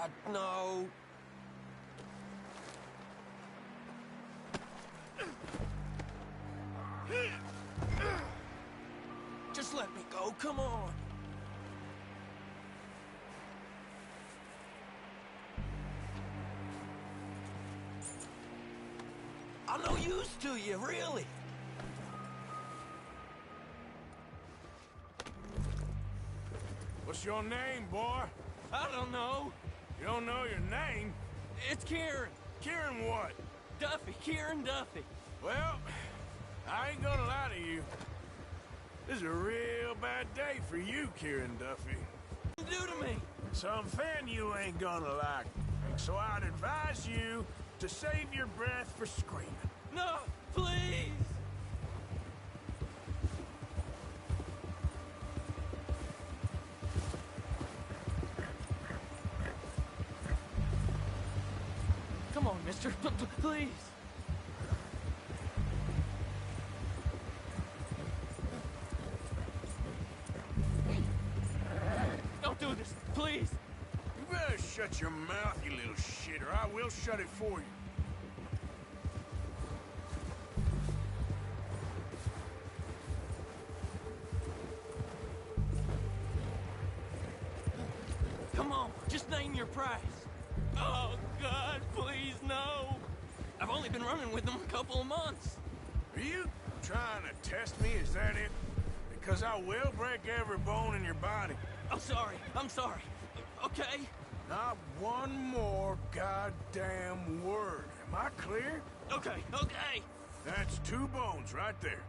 God, no. Just let me go, come on. I'm no use to you, really. What's your name, boy? I don't know. You don't know your name? It's Kieran. Kieran what? Duffy, Kieran Duffy. Well, I ain't gonna lie to you. This is a real bad day for you, Kieran Duffy. What do to me? Something you ain't gonna like. So I'd advise you to save your breath for screaming. No, please. Come on, mister. Please. Don't do this. Please. You better shut your mouth, you little shit, or I will shut it for you. Come on, just name your price. Oh, God, please, no. I've only been running with them a couple of months. Are you trying to test me? Is that it? Because I will break every bone in your body. I'm sorry. Okay? Not one more goddamn word. Am I clear? Okay. That's 2 bones right there.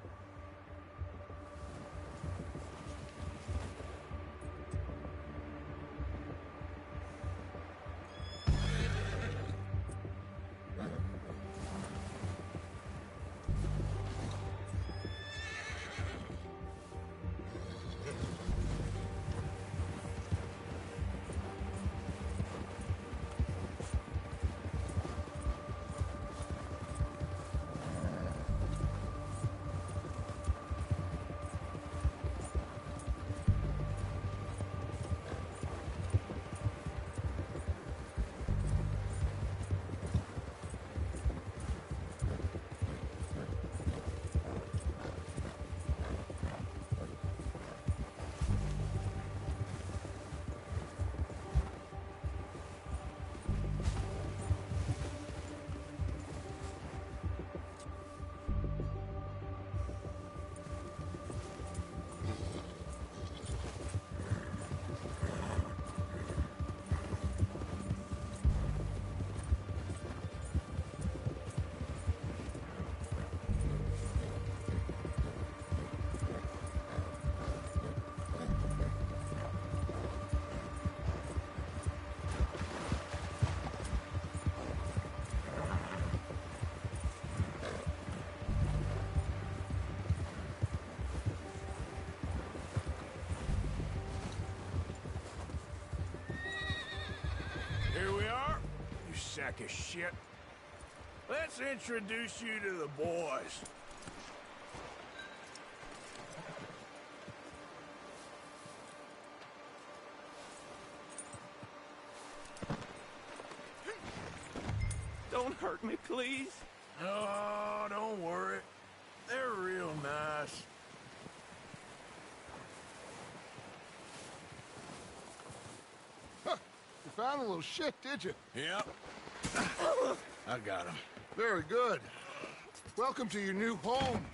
Here we are, you sack of shit. Let's introduce you to the boys. Don't hurt me, please. Oh, don't worry. They're real nice. You found a little shit, did you? Yep. I got him. Very good. Welcome to your new home.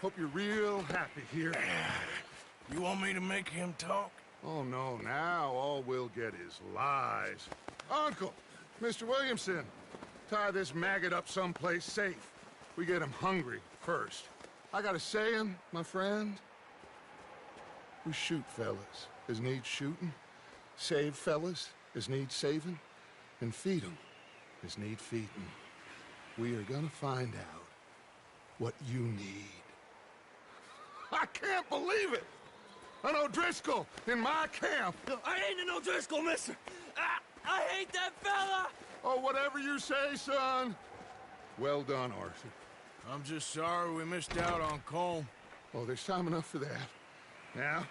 Hope you're real happy here. You want me to make him talk? Oh, no, now all we'll get is lies. Uncle, Mr. Williamson, tie this maggot up someplace safe. We get him hungry first. I got a saying, my friend. We shoot fellas as need shooting, save fellas as need saving, and feed 'em as need feeding. We are gonna find out what you need. I can't believe it! An O'Driscoll in my camp! I ain't an O'Driscoll, mister! I hate that fella! Oh, whatever you say, son. Well done, Arthur. I'm just sorry we missed out on Colm. Oh, there's time enough for that. Now,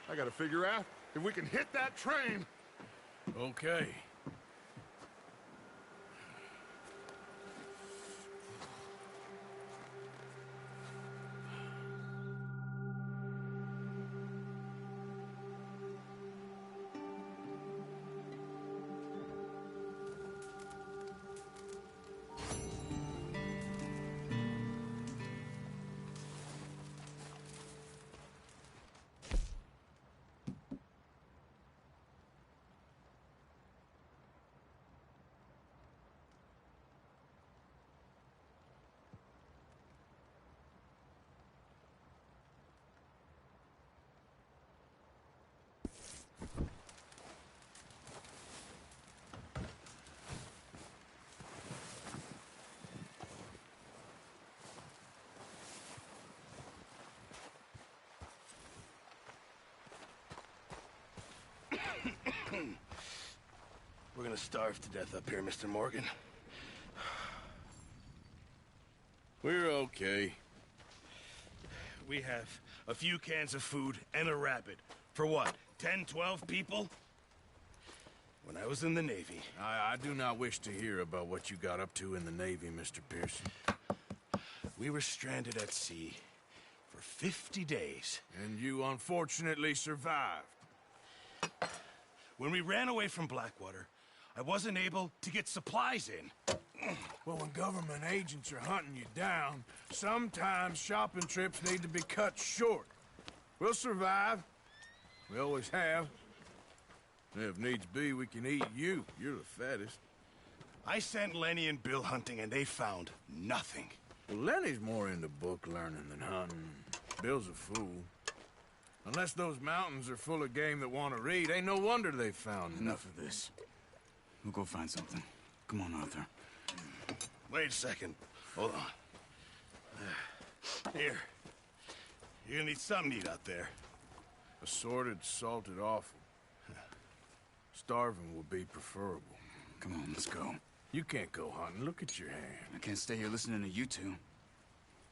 I gotta figure out if we can hit that train. Okay. gonna starve to death up here, Mr. Morgan. We're okay. We have a few cans of food and a rabbit. For what, 10, 12 people? When I was in the Navy... I do not wish to hear about what you got up to in the Navy, Mr. Pearson. We were stranded at sea for 50 days. And you unfortunately survived. When we ran away from Blackwater, I wasn't able to get supplies in. Well, when government agents are hunting you down, sometimes shopping trips need to be cut short. We'll survive. We always have. If needs be, we can eat you. You're the fattest. I sent Lenny and Bill hunting, and they found nothing. Well, Lenny's more into book learning than hunting. Bill's a fool. Unless those mountains are full of game that want to read, ain't no wonder they found Enough of this. We'll go find something. Come on, Arthur. Wait a second. Hold on. Here. You're gonna need something to eat out there. Assorted, salted offal. Starving will be preferable. Come on, let's go. You can't go hunting. Look at your hand. I can't stay here listening to you two.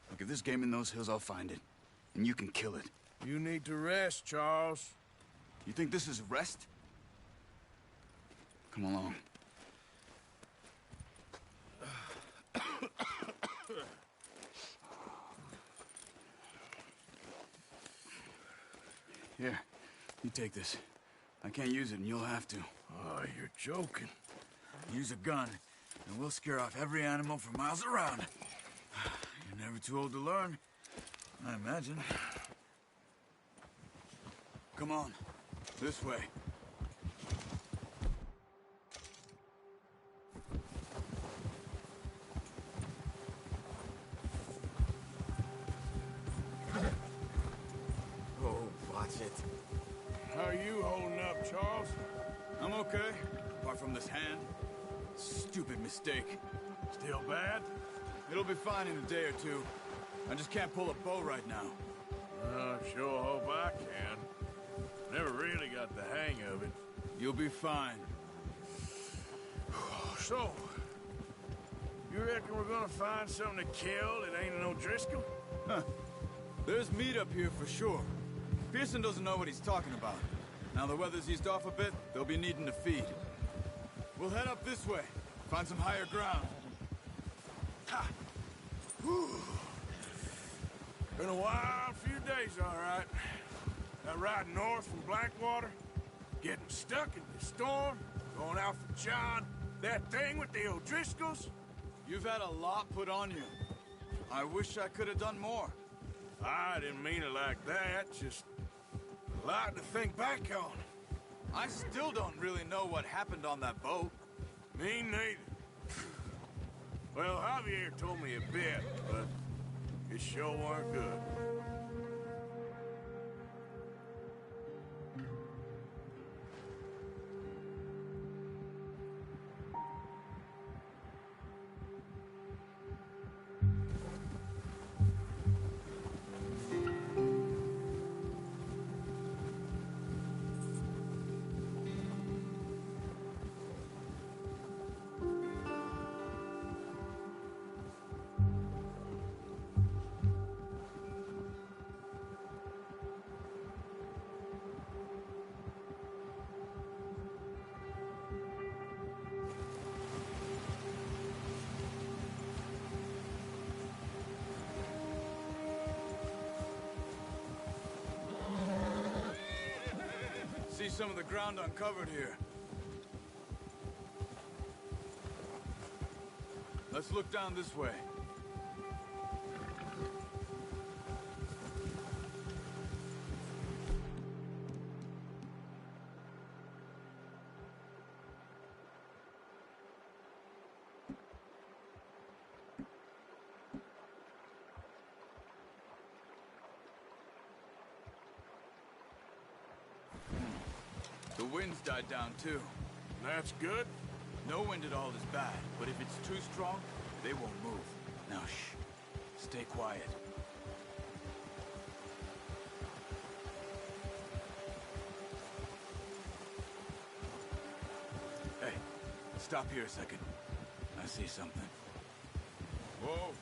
Look, if there's game in those hills, I'll find it. And you can kill it. You need to rest, Charles. You think this is rest? Come along. Here, you take this. I can't use it, and you'll have to. Oh, you're joking. Use a gun, and we'll scare off every animal for miles around. You're never too old to learn, I imagine. Come on, this way. Oh, watch it. How are you holding up, Charles? I'm okay, apart from this hand. Stupid mistake. Still bad? It'll be fine in a day or two. I just can't pull a bow right now. I sure hope I can. Never really got the hang of it. You'll be fine. So, you reckon we're gonna find something to kill that ain't no Driscoll? Huh. There's meat up here for sure. Pearson doesn't know what he's talking about. Now the weather's eased off a bit, they'll be needing to feed. We'll head up this way, find some higher ground. Ha! Whew. Been a wild few days, all right. That ride north from Blackwater, getting stuck in the storm, going out for John, that thing with the O'Driscolls. You've had a lot put on you. I wish I could have done more. I didn't mean it like that, just a lot to think back on. I still don't really know what happened on that boat. Me neither. Well, Javier told me a bit, but it sure weren't good. See some of the ground uncovered here. Let's look down this way. The wind's died down, too. That's good. No wind at all is bad, but if it's too strong, they won't move. Now, shh. Stay quiet. Hey, Stop here a second. I see something. Whoa!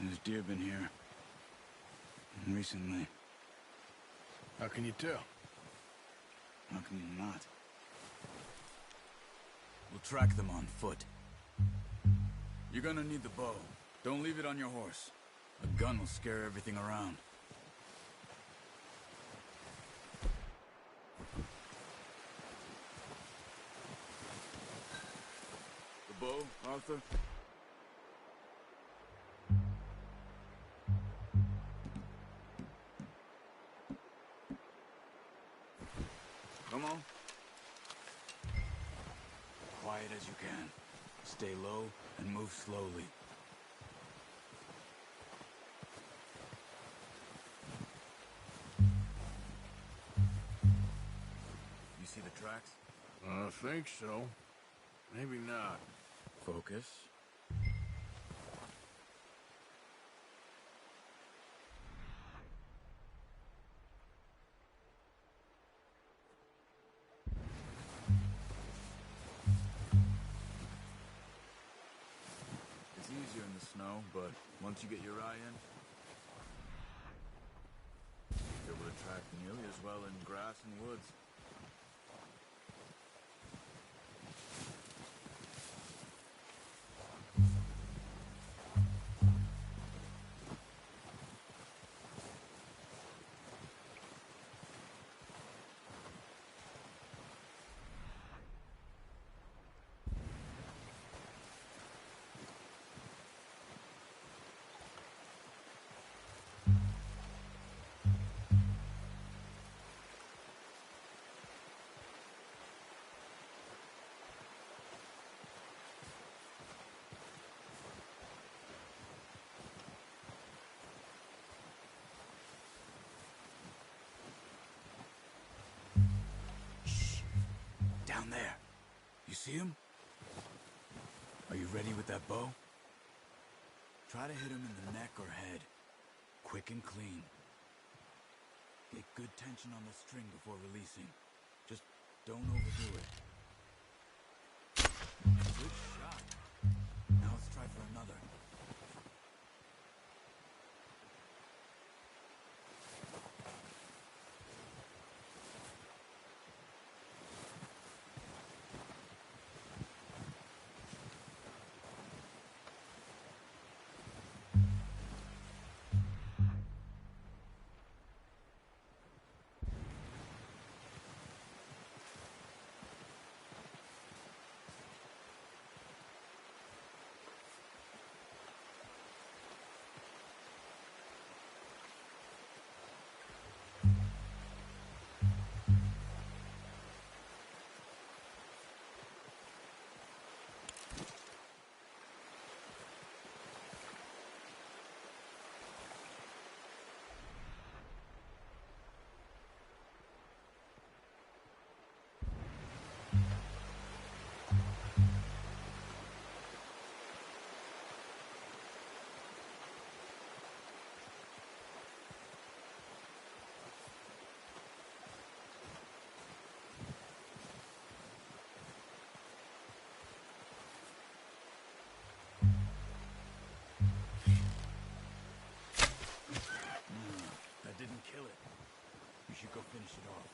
There's deer been here. Recently. How can you tell? How can you not? We'll track them on foot. You're gonna need the bow. Don't leave it on your horse. A gun will scare everything around. The bow, Arthur? Come on. Quiet as you can. Stay low and move slowly. You see the tracks? I think so. Maybe not. Focus. It's easier in the snow, but once you get your eye in, you're able to track nearly as well in grass and woods. Down there. You see him? Are you ready with that bow? Try to hit him in the neck or head. Quick and clean. Get good tension on the string before releasing. Just don't overdo it. Good shot. Now let's try for another. That didn't kill it. You should go finish it off.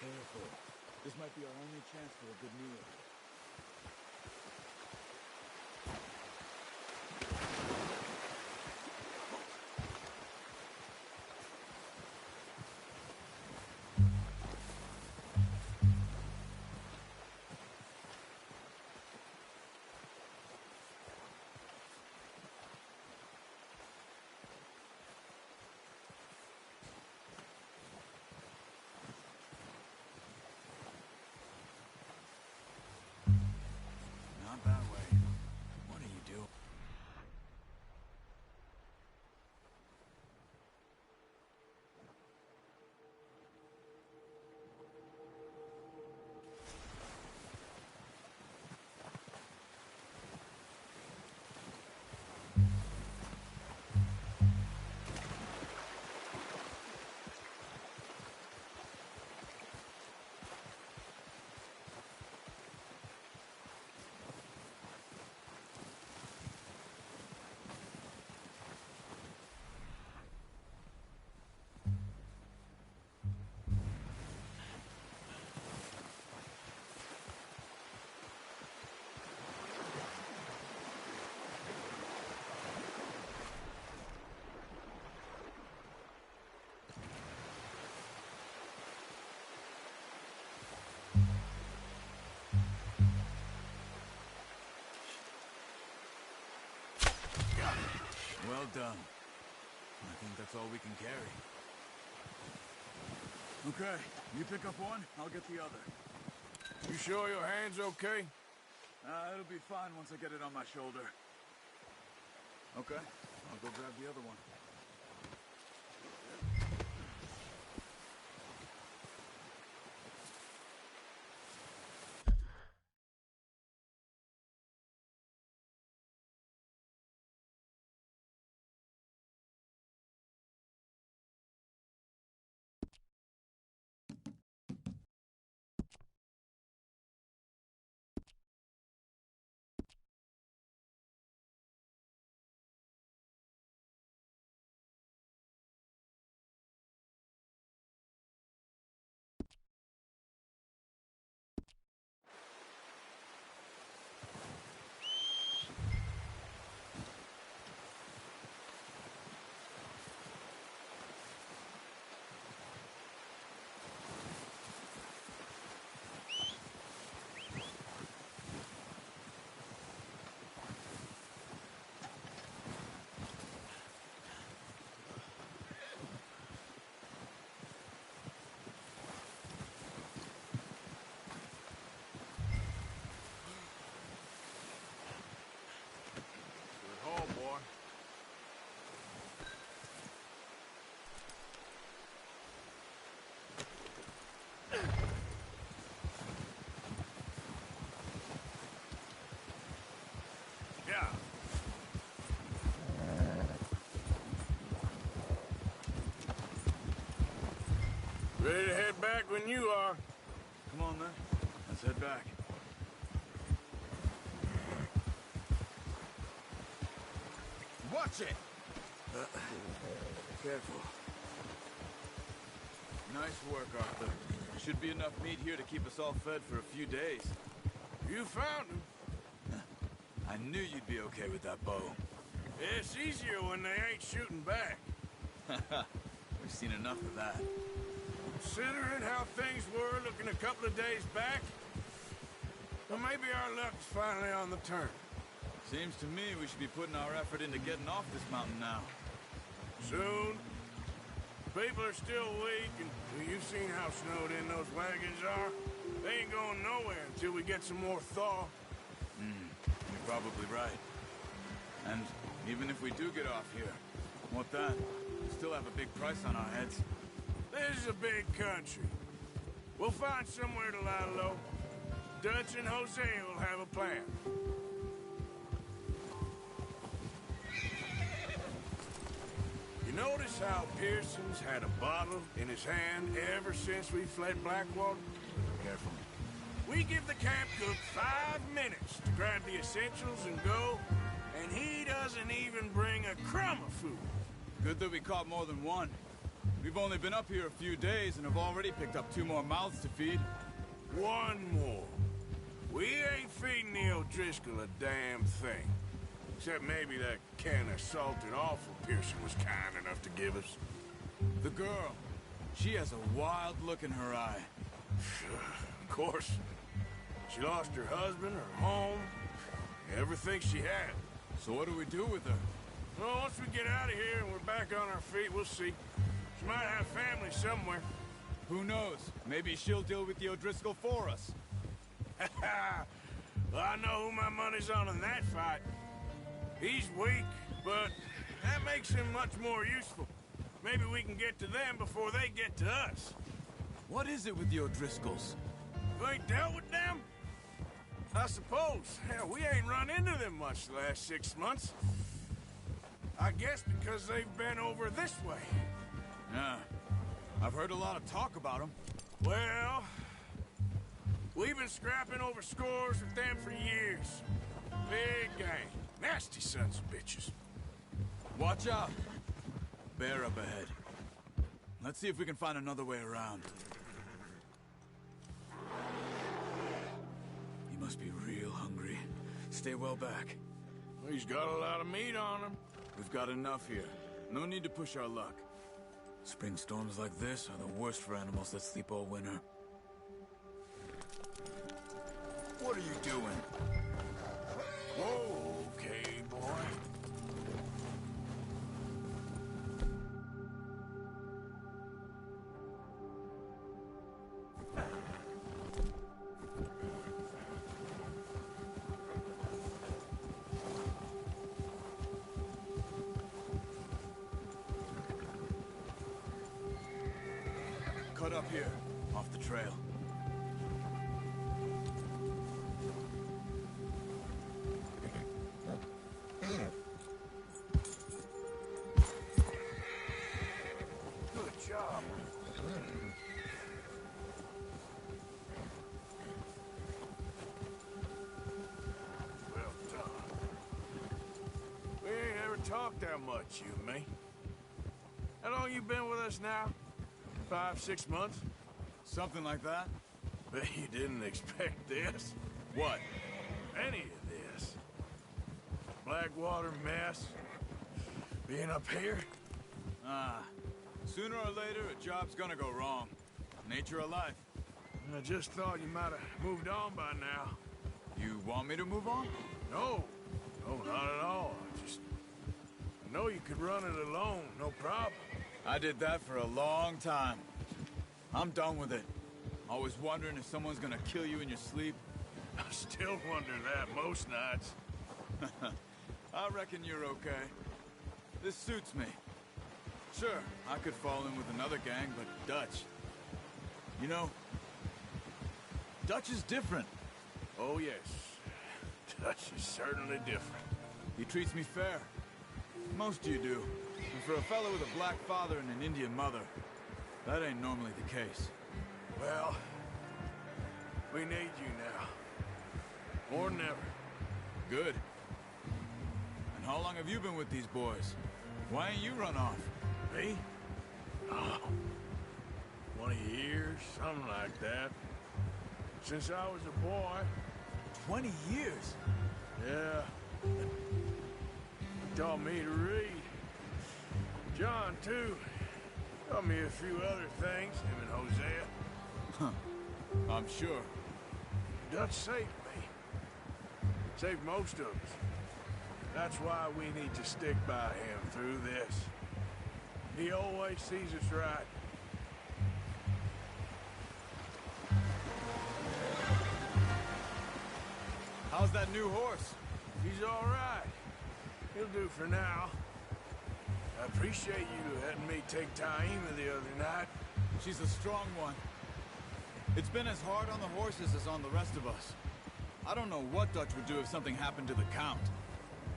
Careful. This might be our only chance for a good meal. Well done. I think that's all we can carry. Okay, you pick up one, I'll get the other. You sure your hand's okay? It'll be fine once I get it on my shoulder. Okay, I'll go grab the other one. Ready to head back when you are. Come on, then. Let's head back. Watch it! Careful. Nice work, Arthur. Should be enough meat here to keep us all fed for a few days. You found him. I knew you'd be okay with that bow. It's easier when they ain't shooting back. We've seen enough of that. Considering how things were looking a couple of days back, well, maybe our luck's finally on the turn. Seems to me we should be putting our effort into getting off this mountain now. Soon. People are still weak, and you've seen how snowed in those wagons are. They ain't going nowhere until we get some more thaw. You're probably right. And even if we do get off here, what then? We still have a big price on our heads. This is a big country. We'll find somewhere to lie low. Dutch and Jose will have a plan. You notice how Pearson's had a bottle in his hand ever since we fled Blackwater? Careful. We give the camp cook 5 minutes to grab the essentials and go, and he doesn't even bring a crumb of food. Good that we caught more than one. We've only been up here a few days and have already picked up 2 more mouths to feed. 1 more. We ain't feeding the O'Driscoll a damn thing. Except maybe that can of salted offal Pearson was kind enough to give us. The girl. She has a wild look in her eye. Of course. She lost her husband, her home, everything she had. So what do we do with her? Well, once we get out of here and we're back on our feet, we'll see. She might have family somewhere. Who knows? Maybe she'll deal with the O'Driscoll for us. Well, I know who my money's on in that fight. He's weak, but that makes him much more useful. Maybe we can get to them before they get to us. What is it with the O'Driscolls? You ain't dealt with them? I suppose. Hell, we ain't run into them much the last 6 months. I guess because they've been over this way. Yeah. I've heard a lot of talk about them. Well, we've been scrapping over scores with them for years. Big gang. Nasty sons of bitches. Watch out. Bear up ahead. Let's see if we can find another way around. He must be real hungry. Stay well back. He's got a lot of meat on him. We've got enough here. No need to push our luck. Spring storms like this are the worst for animals that sleep all winter. What are you doing? Whoa, okay, boy. up here, off the trail. Good job. Well done. We ain't ever talked that much, you and me. How long you been with us now? 5, 6 months? Something like that? Bet you didn't expect this. What? Any of this. Blackwater mess. Being up here. Ah. Sooner or later, a job's gonna go wrong. Nature of life. I just thought you might have moved on by now. You want me to move on? No. No, not at all. I know you could run it alone, no problem. I did that for a long time. I'm done with it. Always wondering if someone's gonna kill you in your sleep. I still wonder that most nights. I reckon you're okay. This suits me. Sure, I could fall in with another gang, but Dutch... You know, Dutch is different. Oh, yes. Dutch is certainly different. He treats me fair. Most of you do. And for a fellow with a black father and an Indian mother, that ain't normally the case. Well, we need you now. More than ever. Good. And how long have you been with these boys? Why ain't you run off? Me? Oh, 20 years, something like that. Since I was a boy. 20 years? Yeah. He taught me to read. John, too. Taught me a few other things, him and Hosea. Huh. I'm sure. Dutch saved me. Saved most of us. That's why we need to stick by him through this. He always sees us right. How's that new horse? He's all right. He'll do for now. I appreciate you letting me take Taima the other night. She's a strong one. It's been as hard on the horses as on the rest of us. I don't know what Dutch would do if something happened to the Count.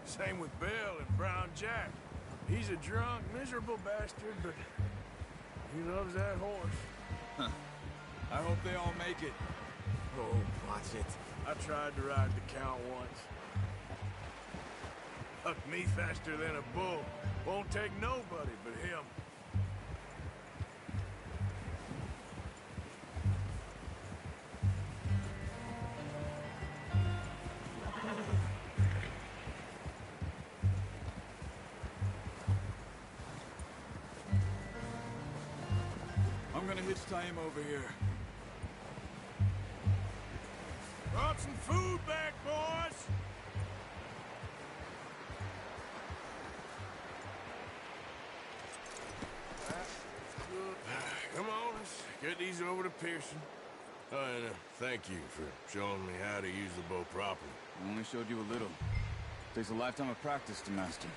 Same with Bill and Brown Jack. He's a drunk, miserable bastard, but he loves that horse. Huh. I hope they all make it. Oh, watch it. I tried to ride the Count once. Hucked me faster than a bull. Won't take nobody but him. I'm gonna hitch Taima over here. Brought some food back, boys! Come on, let's get these over to Pearson. Oh, and thank you for showing me how to use the bow properly. I only showed you a little. Takes a lifetime of practice to master.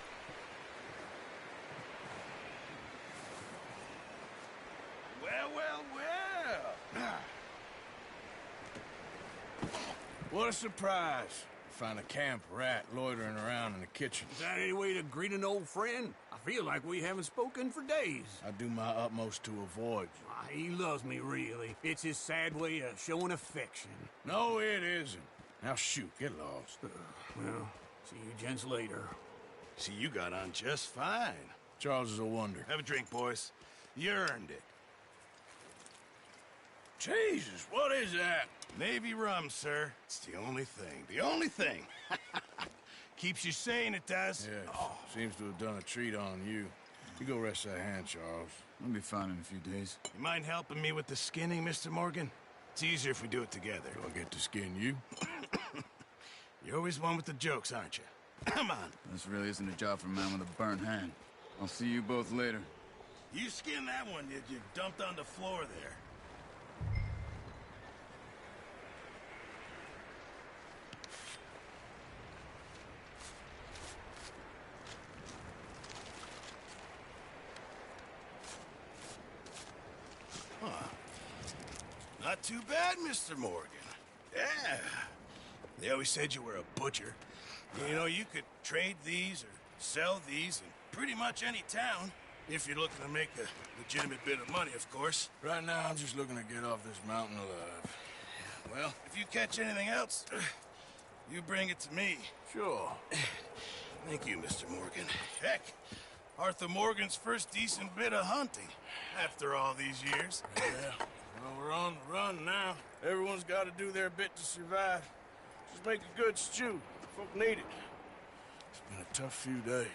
Well, well, well! What a surprise. Find a camp rat loitering around in the kitchen. Is that any way to greet an old friend? I feel like we haven't spoken for days. I do my utmost to avoid you. He loves me, really. It's his sad way of showing affection. No, it isn't. Now shoot, get lost. Well, see you gents later. See, you got on just fine. Charles is a wonder. Have a drink, boys. You earned it. Jesus, what is that? Navy rum, sir. It's the only thing. The only thing. Keeps you sane, it does. Yes, seems to have done a treat on you. You go rest that hand, Charles. I'll be fine in a few days. You mind helping me with the skinning, Mr. Morgan? It's easier if we do it together. Do I get to skin you? You're always one with the jokes, aren't you? Come on. This really isn't a job for a man with a burnt hand. I'll see you both later. You skinned that one that you dumped on the floor there. too bad, Mr. Morgan. Yeah. They always said you were a butcher. You know, you could trade these or sell these in pretty much any town. If you're looking to make a legitimate bit of money, of course. Right now, I'm just looking to get off this mountain alive. Well, if you catch anything else, you bring it to me. Sure. Thank you, Mr. Morgan. Heck, Arthur Morgan's first decent bit of hunting after all these years. Yeah. Well, we're on the run now. Everyone's got to do their bit to survive. Just make a good stew. Folk need it. It's been a tough few days.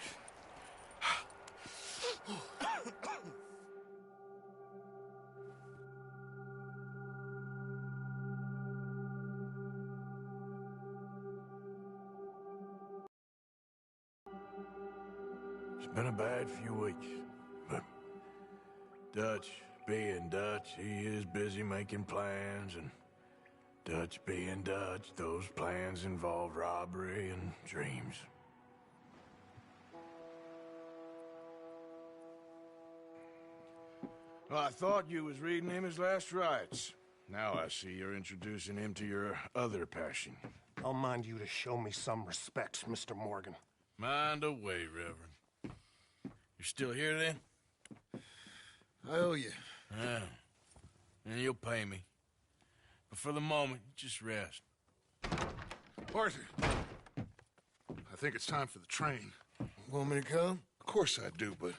It's been a bad few weeks, but Dutch being Dutch, he is busy making plans, and Dutch being Dutch, those plans involve robbery and dreams. Well, I thought you was reading him his last rites. Now I see you're introducing him to your other passion. I'll mind you to show me some respect, Mr. Morgan. Mind away, Reverend. You're still here, then? I owe you. Yeah. And you'll pay me. But for the moment, just rest. Arthur, I think it's time for the train. Want me to come? Of course I do, but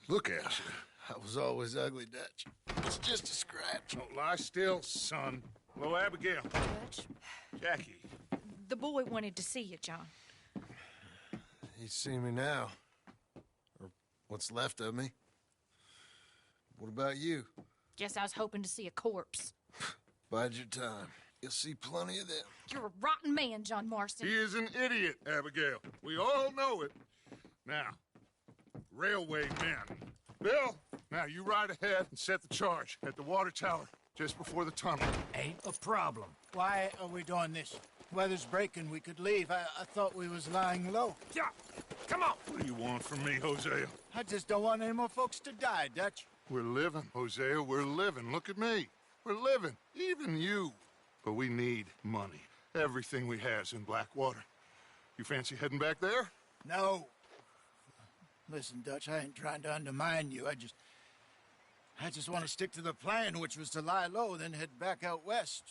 look at you. I was always ugly, Dutch. It's just a scratch. Don't lie still, son. Hello, Abigail. Dutch, Jackie. the boy wanted to see you, John. He's seen me now. Or what's left of me. What about you? Guess I was hoping to see a corpse. Bide your time. You'll see plenty of them. You're a rotten man, John Marston. He is an idiot, Abigail. We all know it. Now, railway men. Bill, now you ride ahead and set the charge at the water tower just before the tunnel. Ain't a problem. Why are we doing this? Weather's breaking. We could leave. I thought we was lying low. Yeah, come on. What do you want from me, Hosea? I just don't want any more folks to die, Dutch. We're living, Hosea. We're living. Look at me. We're living. Even you. But we need money. Everything we has in Blackwater. You fancy heading back there? No. Listen, Dutch, I ain't trying to undermine you. I just want to stick to the plan, which was to lie low, then head back out west.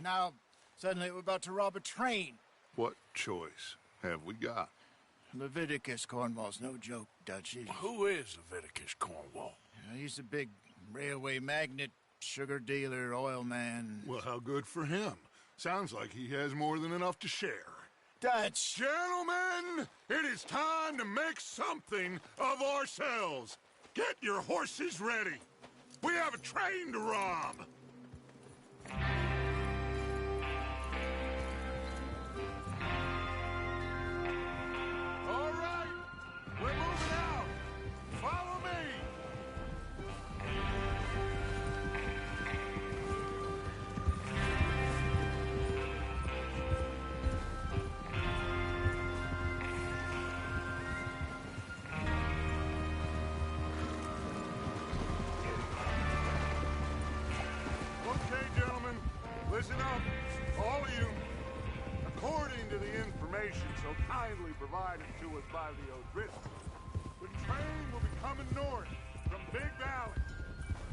Now, suddenly we're about to rob a train. What choice have we got? Leviticus Cornwall's no joke, Dutch. Who is Leviticus Cornwall? He's a big railway magnate, sugar dealer, oil man. Well, how good for him. Sounds like he has more than enough to share. Dutch! Gentlemen, it is time to make something of ourselves. Get your horses ready. We have a train to rob. All right, we're moving out. Follow me. Okay, gentlemen, listen up, all of you. According to the information so kindly provided to us by the O'Driscolls, the train will be coming north from Big Valley.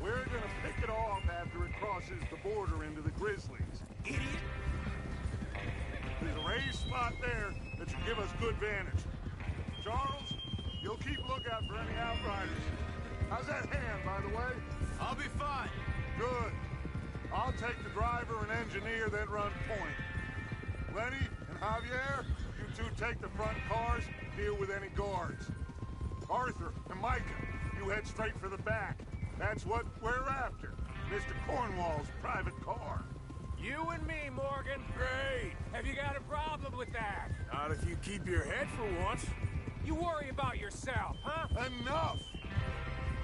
We're gonna pick it off after it crosses the border into the Grizzlies. Idiot! There's a raised spot there that should give us good vantage. Charles, you'll keep lookout for any outriders. How's that hand, by the way? I'll be fine. Good. I'll take the driver and engineer, then run point. Lenny and Javier, you two take the front cars, deal with any guards. Arthur and Micah, you head straight for the back. That's what we're after. Mr. Cornwall's private car. You and me, Morgan. Great. Have you got a problem with that? Not if you keep your head for once. You worry about yourself, huh? Enough!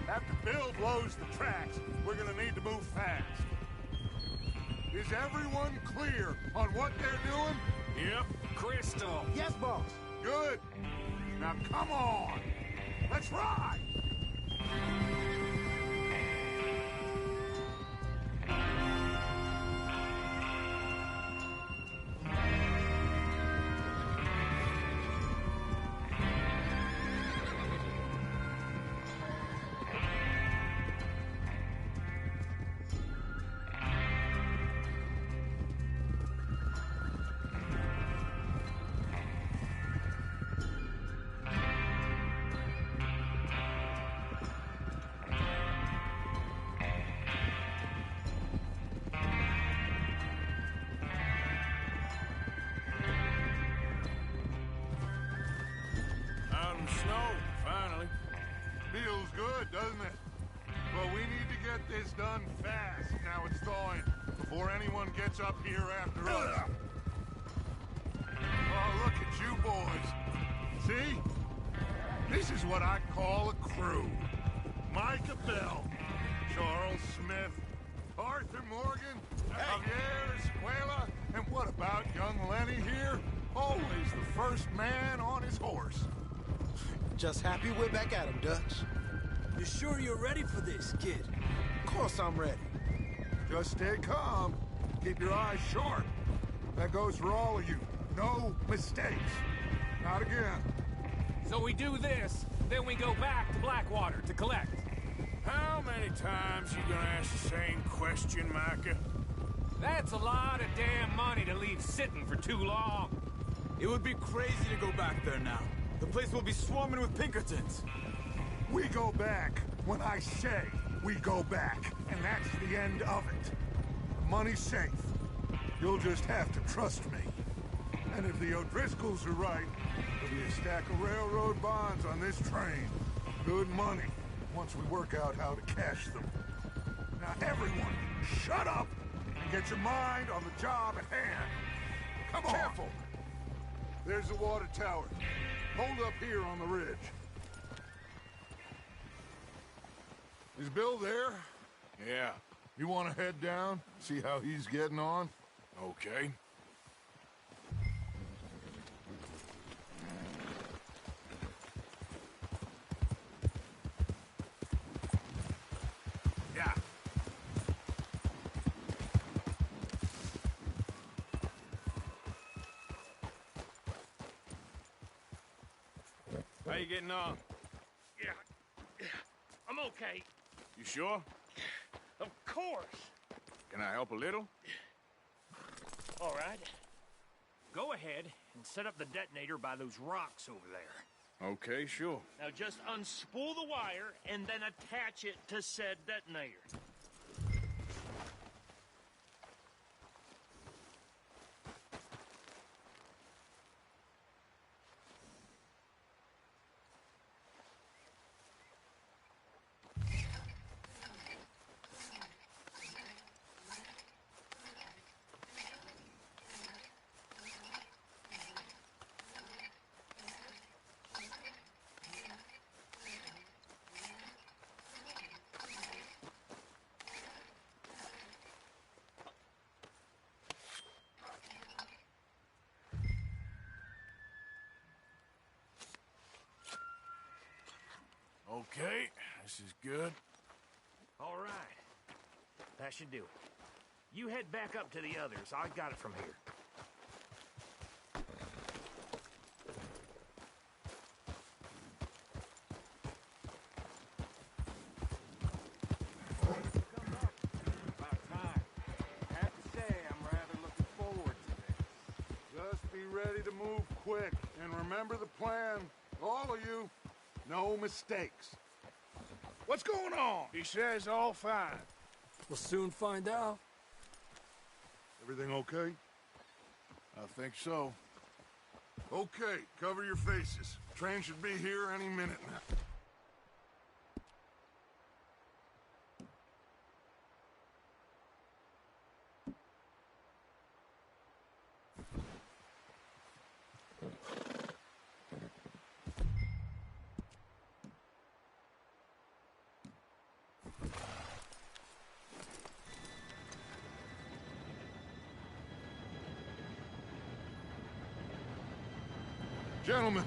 After Bill blows the tracks, we're gonna need to move fast. Is everyone clear on what they're doing? Yep. Crystal. Yes, boss. Good. Now come on. Let's ride. some snow, finally. Feels good, doesn't it? But we need to get this done fast. Now it's thawing, before anyone gets up here after us. Oh, look at you boys. See? This is what I call a crew. Micah Bell, Charles Smith, Arthur Morgan, Javier Escuela, and what about young Lenny here? Always the first man on his horse. Just happy we're back at him, Dutch. You sure you're ready for this, kid? Of course I'm ready. Just stay calm. Keep your eyes sharp. That goes for all of you. No mistakes. Not again. So we do this, then we go back to Blackwater to collect. How many times you gonna ask the same question, Micah? That's a lot of damn money to leave sitting for too long. It would be crazy to go back there now. The place will be swarming with Pinkertons. We go back when I say we go back, and that's the end of it. The money's safe. You'll just have to trust me. And if the O'Driscolls are right, there'll be a stack of railroad bonds on this train. Good money, once we work out how to cash them. Now everyone, shut up and get your mind on the job at hand. Come on. Careful. There's the water tower. Hold up here on the ridge. Is Bill there? Yeah. You want to head down, see how he's getting on? Okay. Yeah. How you getting on? Yeah. I'm okay. You sure? Of course. Can I help a little? All right. Go ahead and set up the detonator by those rocks over there. Okay, sure. Now just unspool the wire and then attach it to said detonator. Okay, this is good. All right. That should do it. You head back up to the others. I got it from here. About time. I have to say, I'm rather looking forward to this. Just be ready to move quick, and remember the plan. All of you, no mistakes. What's going on? He says all fine. We'll soon find out. Everything okay? I think so. Okay, cover your faces. Train should be here any minute now. Gentlemen,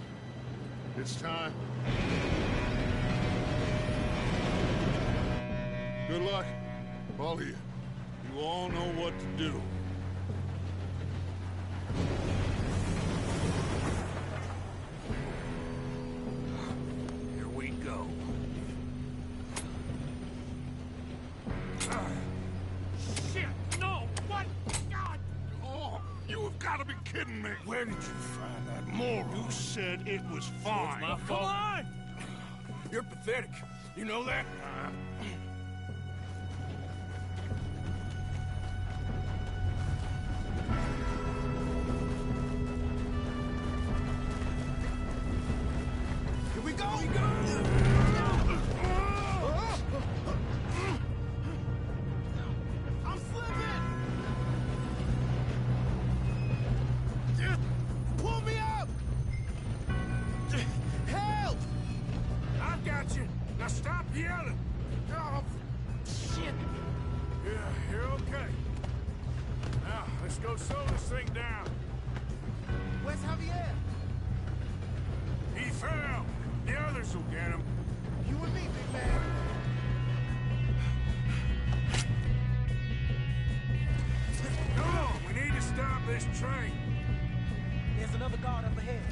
it's time. Good luck, all of you. You all know what to do. Here we go. Shit! No! What? God! Oh, you have got to be kidding me. Where did you find that moron? You said it was fine. My fault. Come on! You're pathetic. You know that? go slow this thing down. Where's Javier? He fell. The others will get him. You and me, big man. Come on, we need to stop this train. There's another guard up ahead.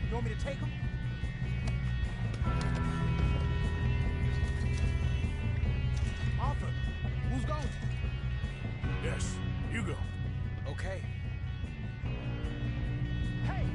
You want me to take him? Arthur, who's going? Yes, you go. Okay. Hey!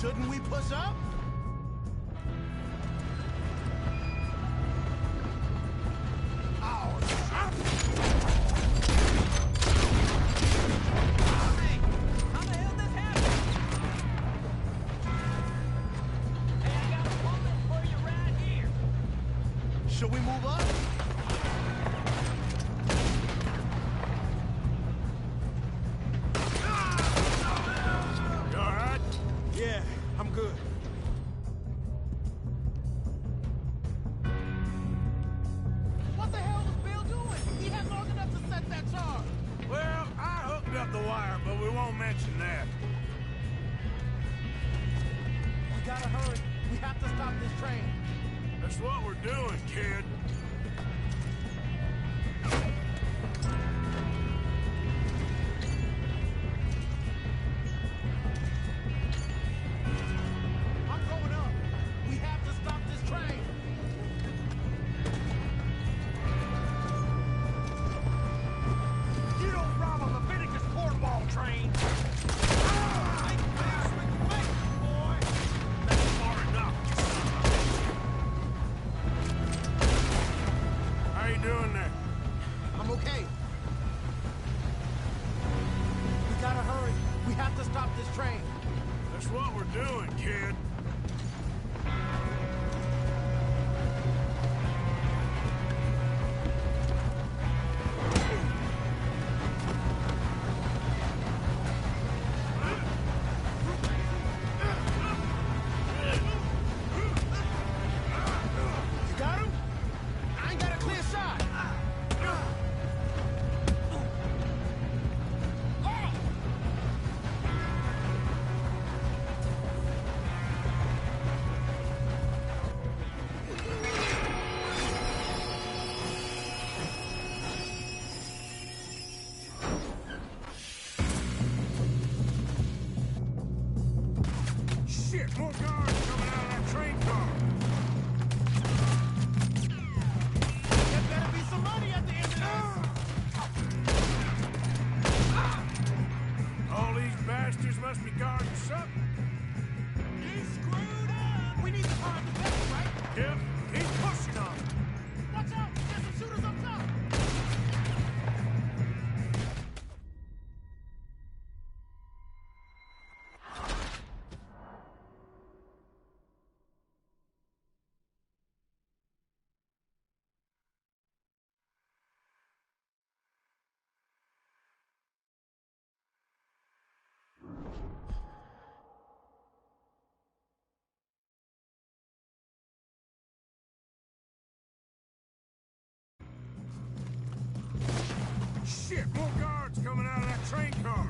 Shouldn't we push up? Should we move up? You all right? Yeah, I'm good. What the hell was Bill doing? He had long enough to set that charge. Well, I hooked up the wire, but we won't mention that. We gotta hurry. We have to stop this train. That's what we're doing, kid. I'm going up. We have to stop this train. You don't rob a Leviticus cornball train. How you doing there? I'm okay. We gotta hurry. We have to stop this train. That's what we're doing, kid. You got him? I ain't got a clear shot. Shit, more guards coming out of that train car. There better be some money at the end of this. All these bastards must be guarding something. You screwed up. We need the car at the back, right? Yep, keep pushing on. Watch out. There's some shooters up top. Shit, more guards coming out of that train car.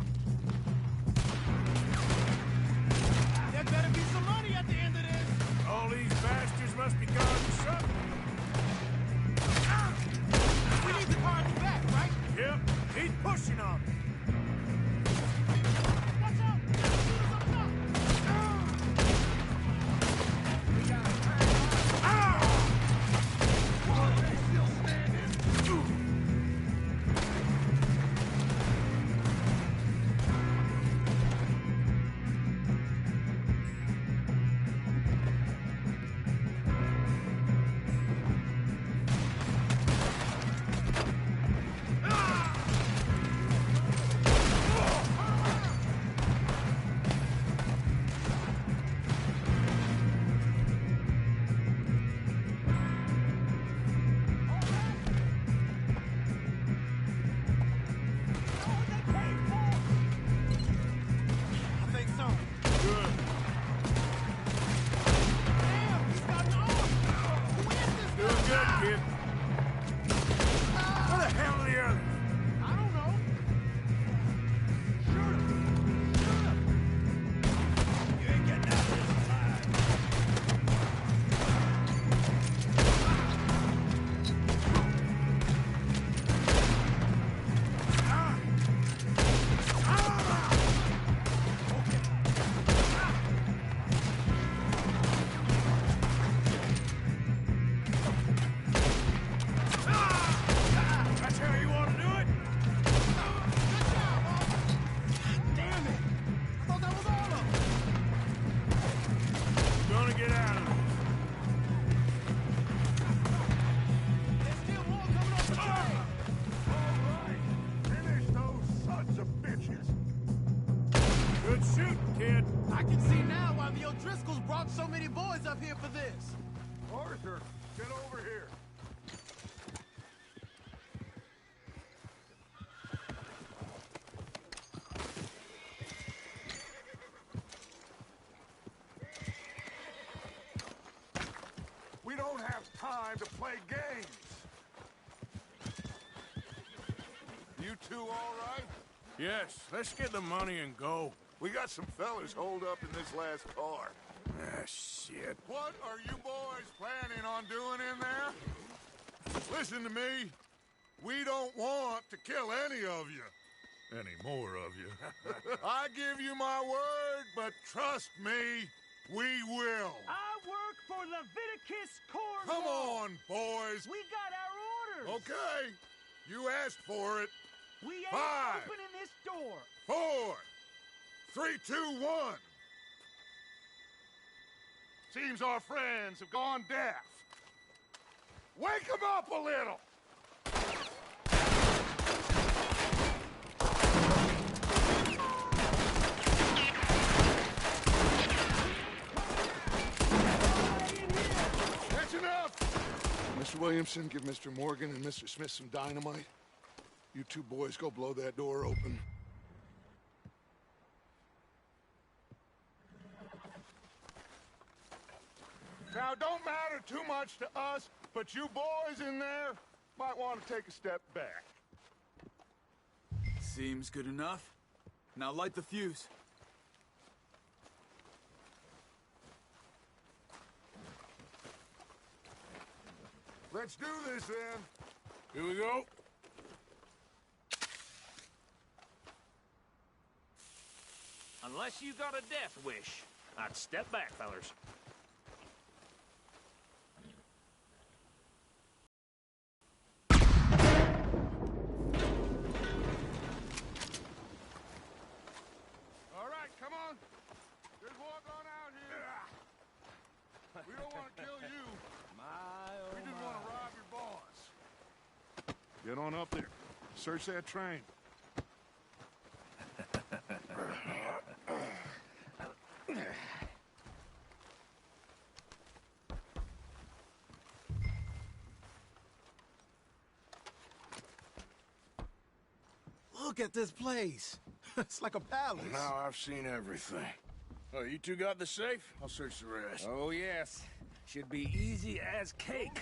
There better be some money at the end of this. All these bastards must be guarding something. We need the car at the back, right? Yep, keep pushing on. Watch out. There's shooters up top. We got a train. Still standing. Quit shooting, kid. I can see now why the O'Driscolls brought so many boys up here for this. Arthur, get over here. We don't have time to play games. You two all right? Yes, let's get the money and go. We got some fellas holed up in this last car. Ah, shit. What are you boys planning on doing in there? Listen to me. We don't want to kill any of you. Any more of you. I give you my word, but trust me, we will. I work for Leviticus Corps. Come on, boys. We got our orders. Okay. You asked for it. We ain't 5, opening this door. 4, 3, 2, 1. Seems our friends have gone deaf. Wake them up a little. That's enough. Mr. Williamson, give Mr. Morgan and Mr. Smith some dynamite. You two boys go blow that door open. Now, don't matter too much to us, but you boys in there might want to take a step back. Seems good enough. Now light the fuse. Let's do this, then. Here we go. Unless you got a death wish, I'd step back, fellers. All right, come on. There's more going out here. We don't want to kill you. We just want to rob your boss. Get on up there. Search that train. Look at this place. It's like a palace. Now I've seen everything. Oh, you two got the safe? I'll search the rest. Oh, yes. Should be easy as cake.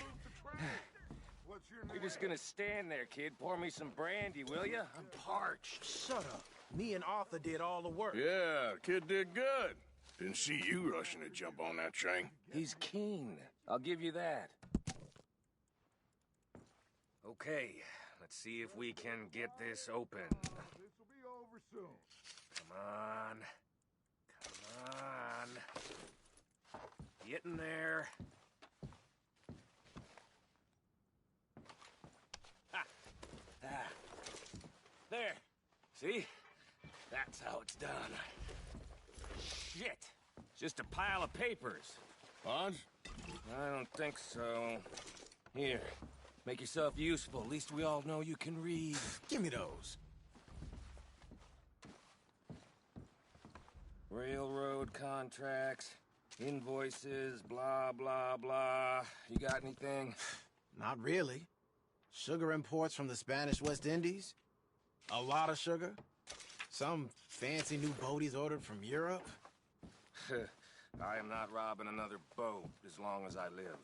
What's your name? You're just gonna stand there, kid. Pour me some brandy, will ya? I'm parched. Shut up. Me and Arthur did all the work. Yeah, kid did good. Didn't see you rushing to jump on that train. He's keen. I'll give you that. Okay, let's see if we can get this open. This will be over soon. Come on. Come on. Get in there. Ah. Ah. There. See? That's how it's done. Shit. Just a pile of papers. Bonds? I don't think so. Here. Make yourself useful. At least we all know you can read. Give me those. Railroad contracts, invoices, blah, blah, blah. You got anything? Not really. Sugar imports from the Spanish West Indies. A lot of sugar. Some fancy new boat he's ordered from Europe. I am not robbing another boat as long as I live.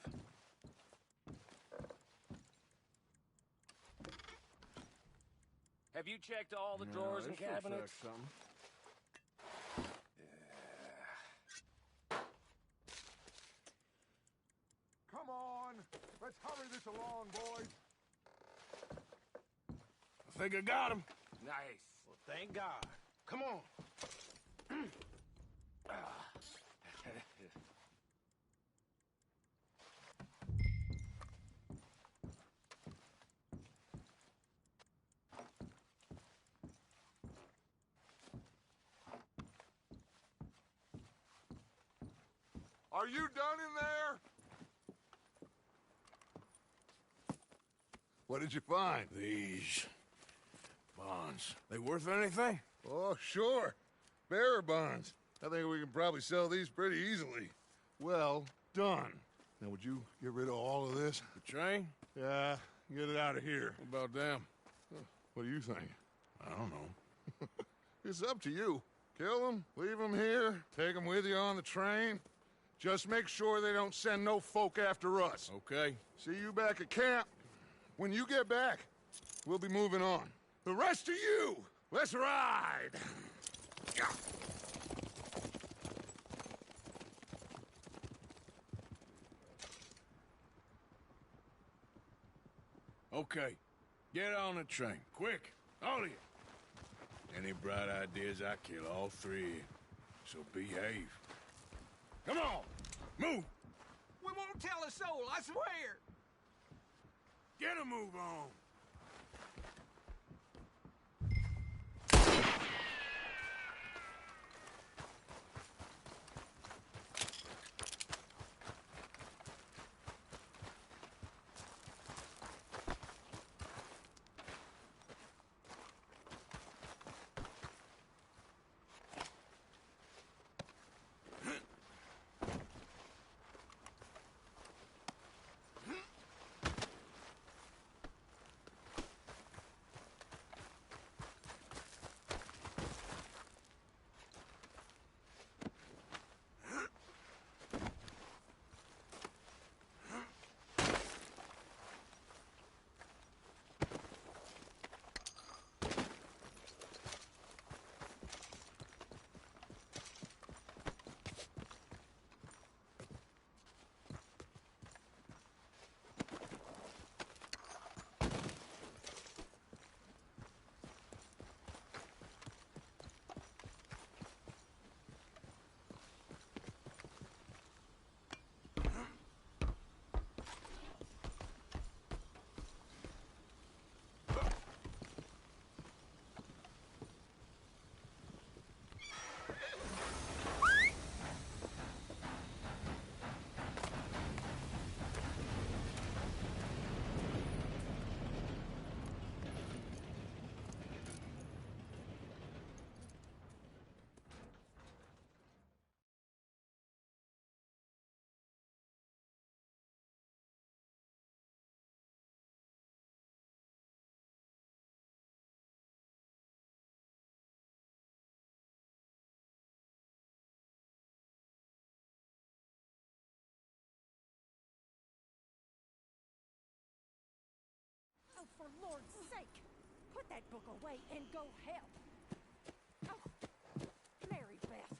Have you checked all the drawers and cabinets? Come on. Let's hurry this along, boys. I think I got him. Nice. Well, thank God. Come on. Are you done in there? What did you find? These bonds. They worth anything? Oh, sure. Bearer bonds. I think we can probably sell these pretty easily. Well done. Now, would you get rid of all of this? The train? Yeah, get it out of here. What about them? What do you think? I don't know. It's up to you. Kill them, leave them here, take them with you on the train. Just make sure they don't send no folk after us. Okay. See you back at camp. When you get back, we'll be moving on. The rest of you, let's ride! Yeah. Okay. Get on the train. Quick. All of you. Any bright ideas, I kill all three. So behave. Come on! Move! We won't tell a soul, I swear! Get a move on! Oh, for Lord's sake! Put that book away and go help! Oh, Mary Beth.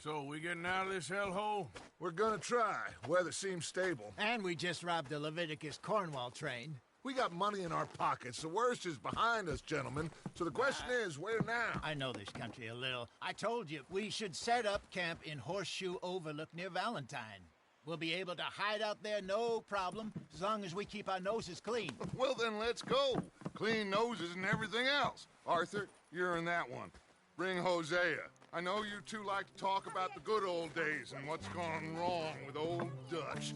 So, we getting out of this hellhole? We're gonna try. Weather seems stable. And we just robbed the Leviticus Cornwall train. We got money in our pockets. The worst is behind us, gentlemen. So the question is, where now? I know this country a little. I told you, we should set up camp in Horseshoe Overlook near Valentine. We'll be able to hide out there, no problem, as long as we keep our noses clean. Well, then let's go. Clean noses and everything else. Arthur, you're in that one. Bring Hosea. I know you two like to talk about the good old days and what's gone wrong with old Dutch.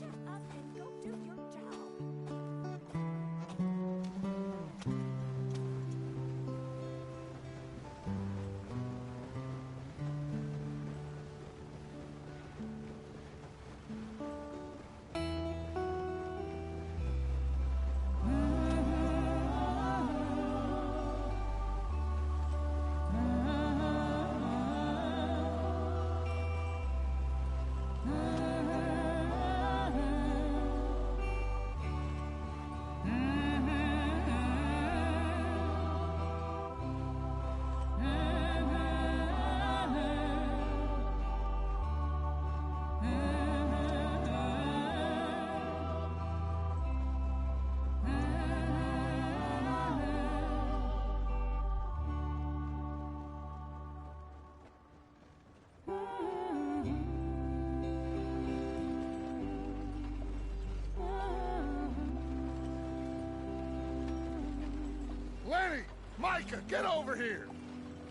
Lenny! Micah, get over here!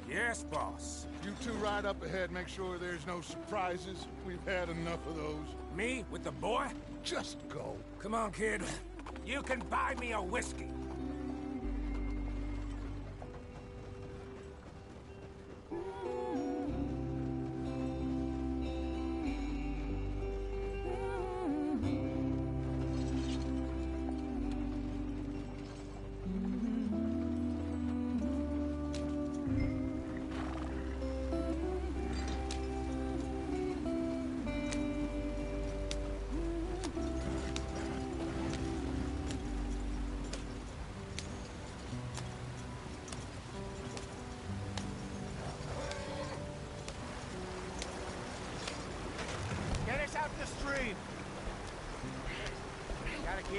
Yes, boss. You two ride up ahead, make sure there's no surprises. We've had enough of those. Me with the boy? Just go. Come on, kid. You can buy me a whiskey.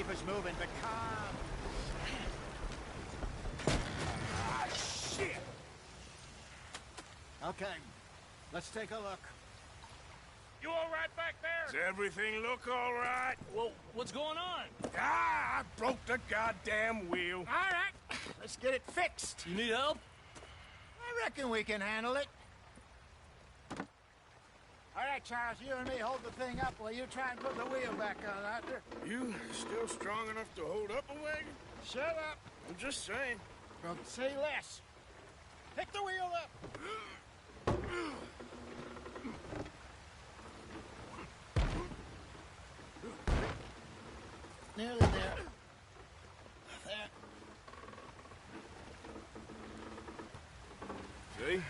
Keep us moving, but calm. Ah, shit! Okay, let's take a look. You all right back there? Does everything look all right? Well, what's going on? Ah, I broke the goddamn wheel. All right, let's get it fixed. You need help? I reckon we can handle it. All right, Charles, you and me hold the thing up while you try and put the wheel back on, Arthur. You still strong enough to hold up a wagon? Shut up. I'm just saying. Well, say less. Pick the wheel up. Nearly there. There. See?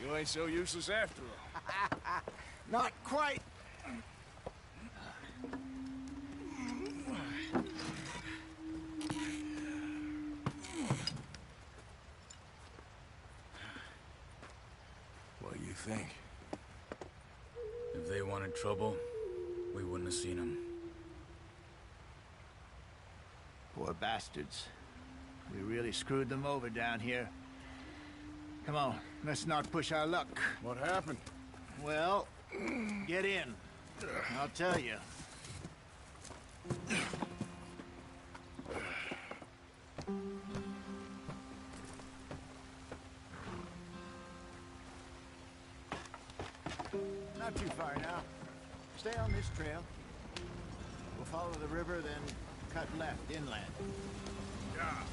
You ain't so useless after all. Not quite. What do you think? If they wanted trouble, we wouldn't have seen them. Poor bastards. We really screwed them over down here. Come on, let's not push our luck. What happened? Well, get in. I'll tell you. Not too far now. Stay on this trail. We'll follow the river, then cut left inland. Yeah.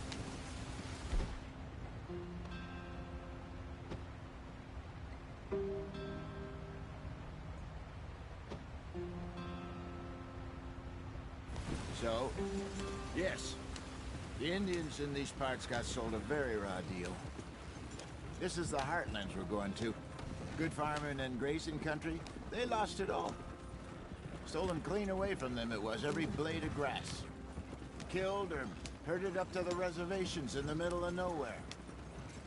So, yes, the Indians in these parts got sold a very raw deal. This is the heartlands we're going to. Good farming and grazing country, they lost it all. Stolen clean away from them it was, every blade of grass. Killed or herded up to the reservations in the middle of nowhere.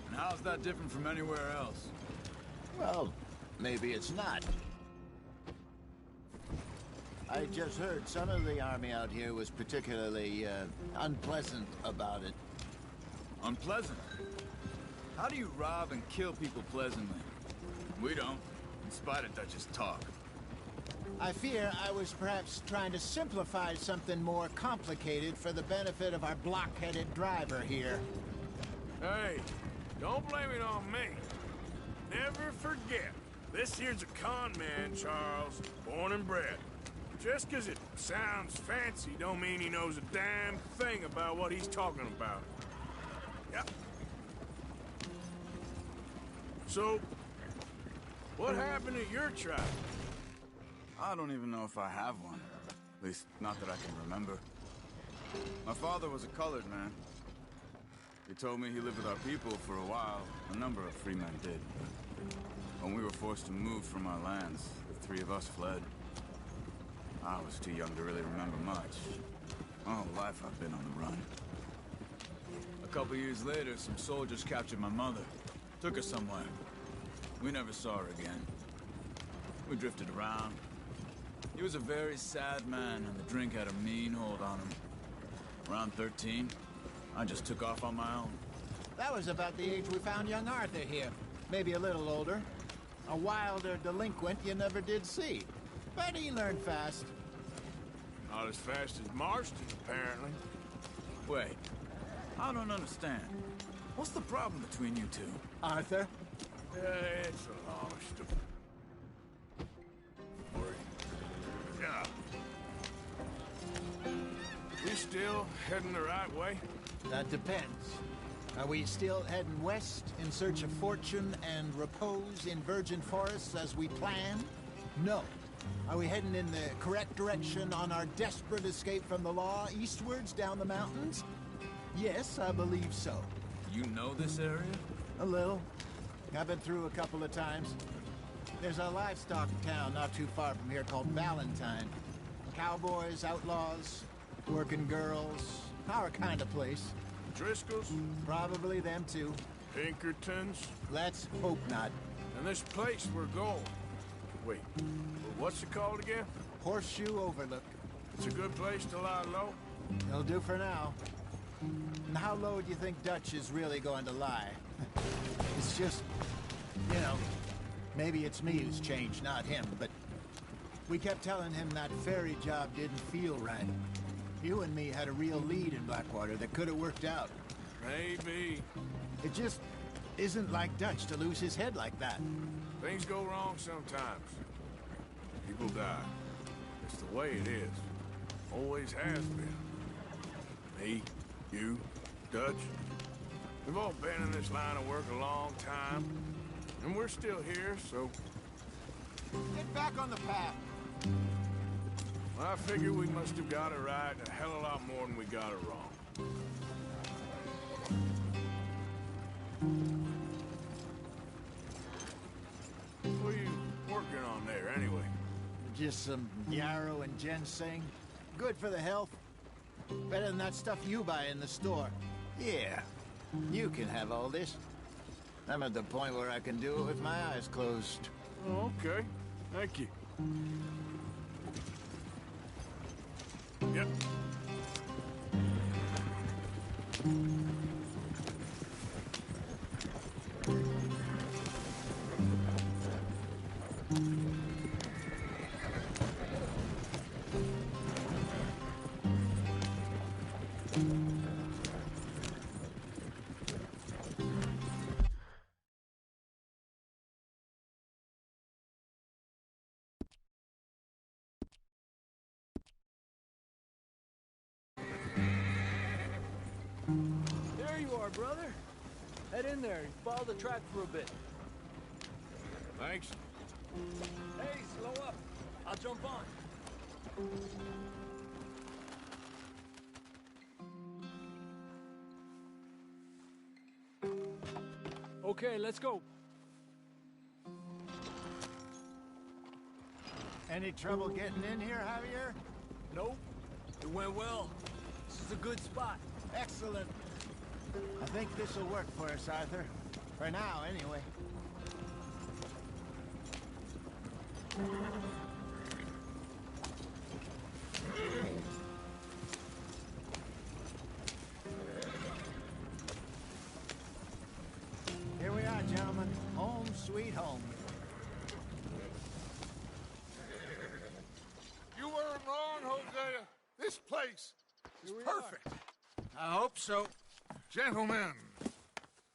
And how's that different from anywhere else? Well, maybe it's not. I just heard some of the army out here was particularly, unpleasant about it. Unpleasant? How do you rob and kill people pleasantly? We don't, in spite of Dutch's talk. I fear I was perhaps trying to simplify something more complicated for the benefit of our block-headed driver here. Hey, don't blame it on me. Never forget, this here's a con man, Charles, born and bred. Just 'cause it sounds fancy don't mean he knows a damn thing about what he's talking about. Yep. So, what happened to your tribe? I don't even know if I have one. At least, not that I can remember. My father was a colored man. He told me he lived with our people for a while. A number of free men did. When we were forced to move from our lands, the three of us fled. I was too young to really remember much. My whole life I've been on the run. A couple years later, some soldiers captured my mother. Took her somewhere. We never saw her again. We drifted around. He was a very sad man, and the drink had a mean hold on him. Around 13, I just took off on my own. That was about the age we found young Arthur here. Maybe a little older. A wilder delinquent you never did see. But he learned fast. Not as fast as Marston, apparently. Wait, I don't understand. What's the problem between you two? Arthur? It's a long story. Yeah. We still heading the right way? That depends. Are we still heading west in search of fortune and repose in virgin forests as we planned? No. Are we heading in the correct direction on our desperate escape from the law eastwards down the mountains? Yes, I believe so. You know this area? A little. I've been through a couple of times. There's a livestock town not too far from here called Valentine. Cowboys, outlaws, working girls, our kind of place. Driscoll's? Probably them too. Pinkertons? Let's hope not. And this place we're going. Wait, what's it called again? Horseshoe Overlook. It's a good place to lie low? It'll do for now. And how low do you think Dutch is really going to lie? It's just, you know, maybe it's me who's changed, not him, but we kept telling him that ferry job didn't feel right. You and me had a real lead in Blackwater that could have worked out. Maybe. It just isn't like Dutch to lose his head like that. Things go wrong sometimes. People die. It's the way it is. Always has been. Me, you, Dutch. We've all been in this line of work a long time. And we're still here, so... Get back on the path. I figure we must have got it right a hell of a lot more than we got it wrong. What are you working on there, anyway? Just some yarrow and ginseng. Good for the health. Better than that stuff you buy in the store. Yeah, you can have all this. I'm at the point where I can do it with my eyes closed. Oh, okay. Thank you. Yep. There you are, brother. Head in there and follow the track for a bit. Thanks. Hey, slow up. I'll jump on. Okay, let's go. Any trouble getting in here, Javier? Nope. It went well. This is a good spot. Excellent. I think this will work for us, Arthur. For now, anyway. Here we are, gentlemen. Home sweet home. You weren't wrong, Hosea. This place is perfect. I hope so. Gentlemen,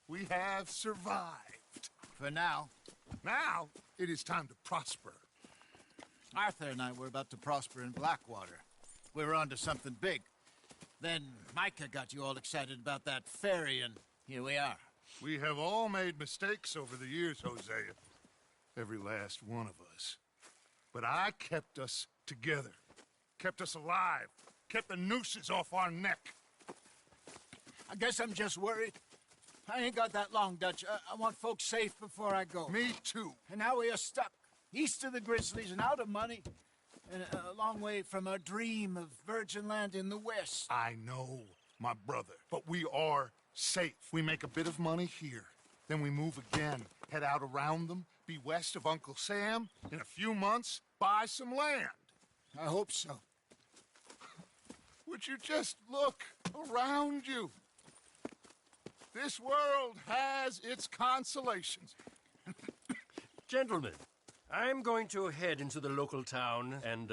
we have survived. For now. Now, it is time to prosper. Arthur and I were about to prosper in Blackwater. We were onto something big. Then Micah got you all excited about that ferry, and here we are. We have all made mistakes over the years, Hosea. Every last one of us. But I kept us together. Kept us alive. Kept the nooses off our neck. I guess I'm just worried. I ain't got that long, Dutch. I want folks safe before I go. Me too. And now we are stuck. East of the Grizzlies and out of money. And a long way from our dream of virgin land in the west. I know, my brother. But we are safe. We make a bit of money here. Then we move again. Head out around them. Be west of Uncle Sam. In a few months, buy some land. I hope so. Would you just look around you? This world has its consolations. Gentlemen, I'm going to head into the local town and,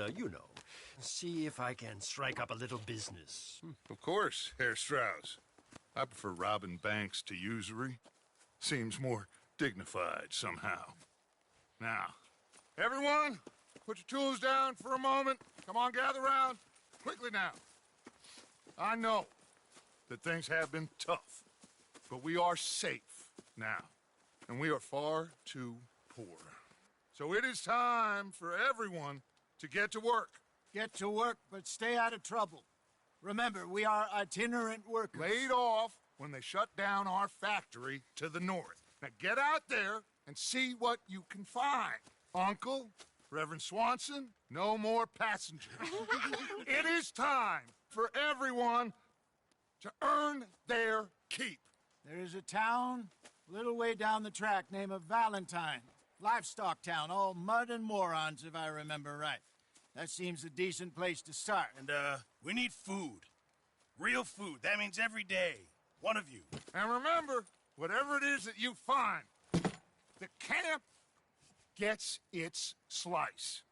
see if I can strike up a little business. Of course, Herr Strauss. I prefer robbing banks to usury. Seems more dignified somehow. Now, everyone, put your tools down for a moment. Come on, gather round. Quickly now. I know that things have been tough, but we are safe now, and we are far too poor. So it is time for everyone to get to work. Get to work, but stay out of trouble. Remember, we are itinerant workers. Laid off when they shut down our factory to the north. Now get out there and see what you can find. Uncle, Reverend Swanson, no more passengers. It is time for everyone to earn their keep. There is a town a little way down the track named Valentine. Livestock town, all mud and morons, if I remember right. That seems a decent place to start. And, we need food. Real food. That means every day. One of you. And remember, whatever it is that you find, the camp gets its slice.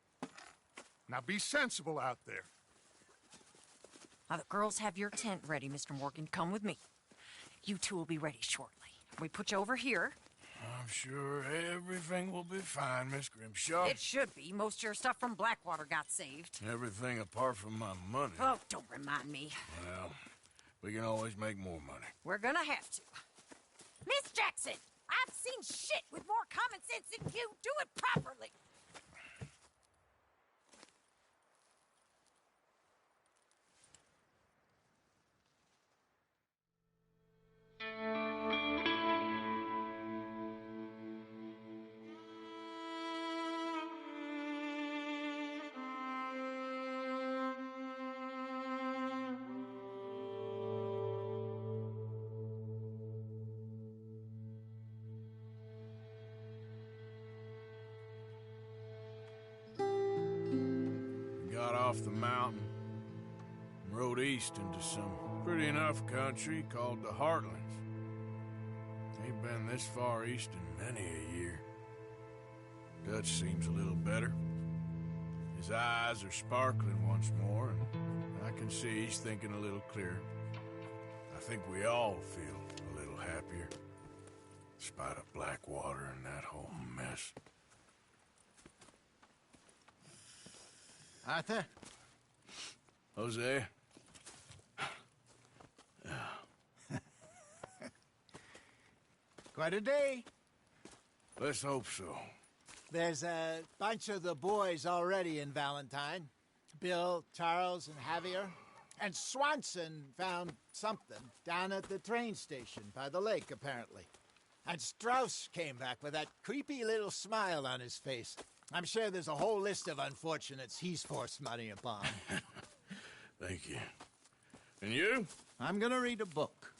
Now be sensible out there. Now, the girls have your tent ready, Mr. Morgan. Come with me. You two will be ready shortly. We put you over here. I'm sure everything will be fine, Miss Grimshaw. It should be. Most of your stuff from Blackwater got saved. Everything apart from my money. Oh, don't remind me. Well, we can always make more money. We're gonna have to. Miss Jackson, I've seen shit with more common sense than you. Do it properly. Got off the mountain and rode east into some pretty enough country called the Heartlands. Ain't been this far east in many a year. Dutch seems a little better. His eyes are sparkling once more, and I can see he's thinking a little clearer. I think we all feel a little happier, in spite of Blackwater and that whole mess. Arthur? Jose? Quite a day. Let's hope so. There's a bunch of the boys already in Valentine. Bill, Charles, and Javier. And Swanson found something down at the train station by the lake, apparently. And Strauss came back with that creepy little smile on his face. I'm sure there's a whole list of unfortunates he's forced money upon. Thank you. And you? I'm gonna read a book.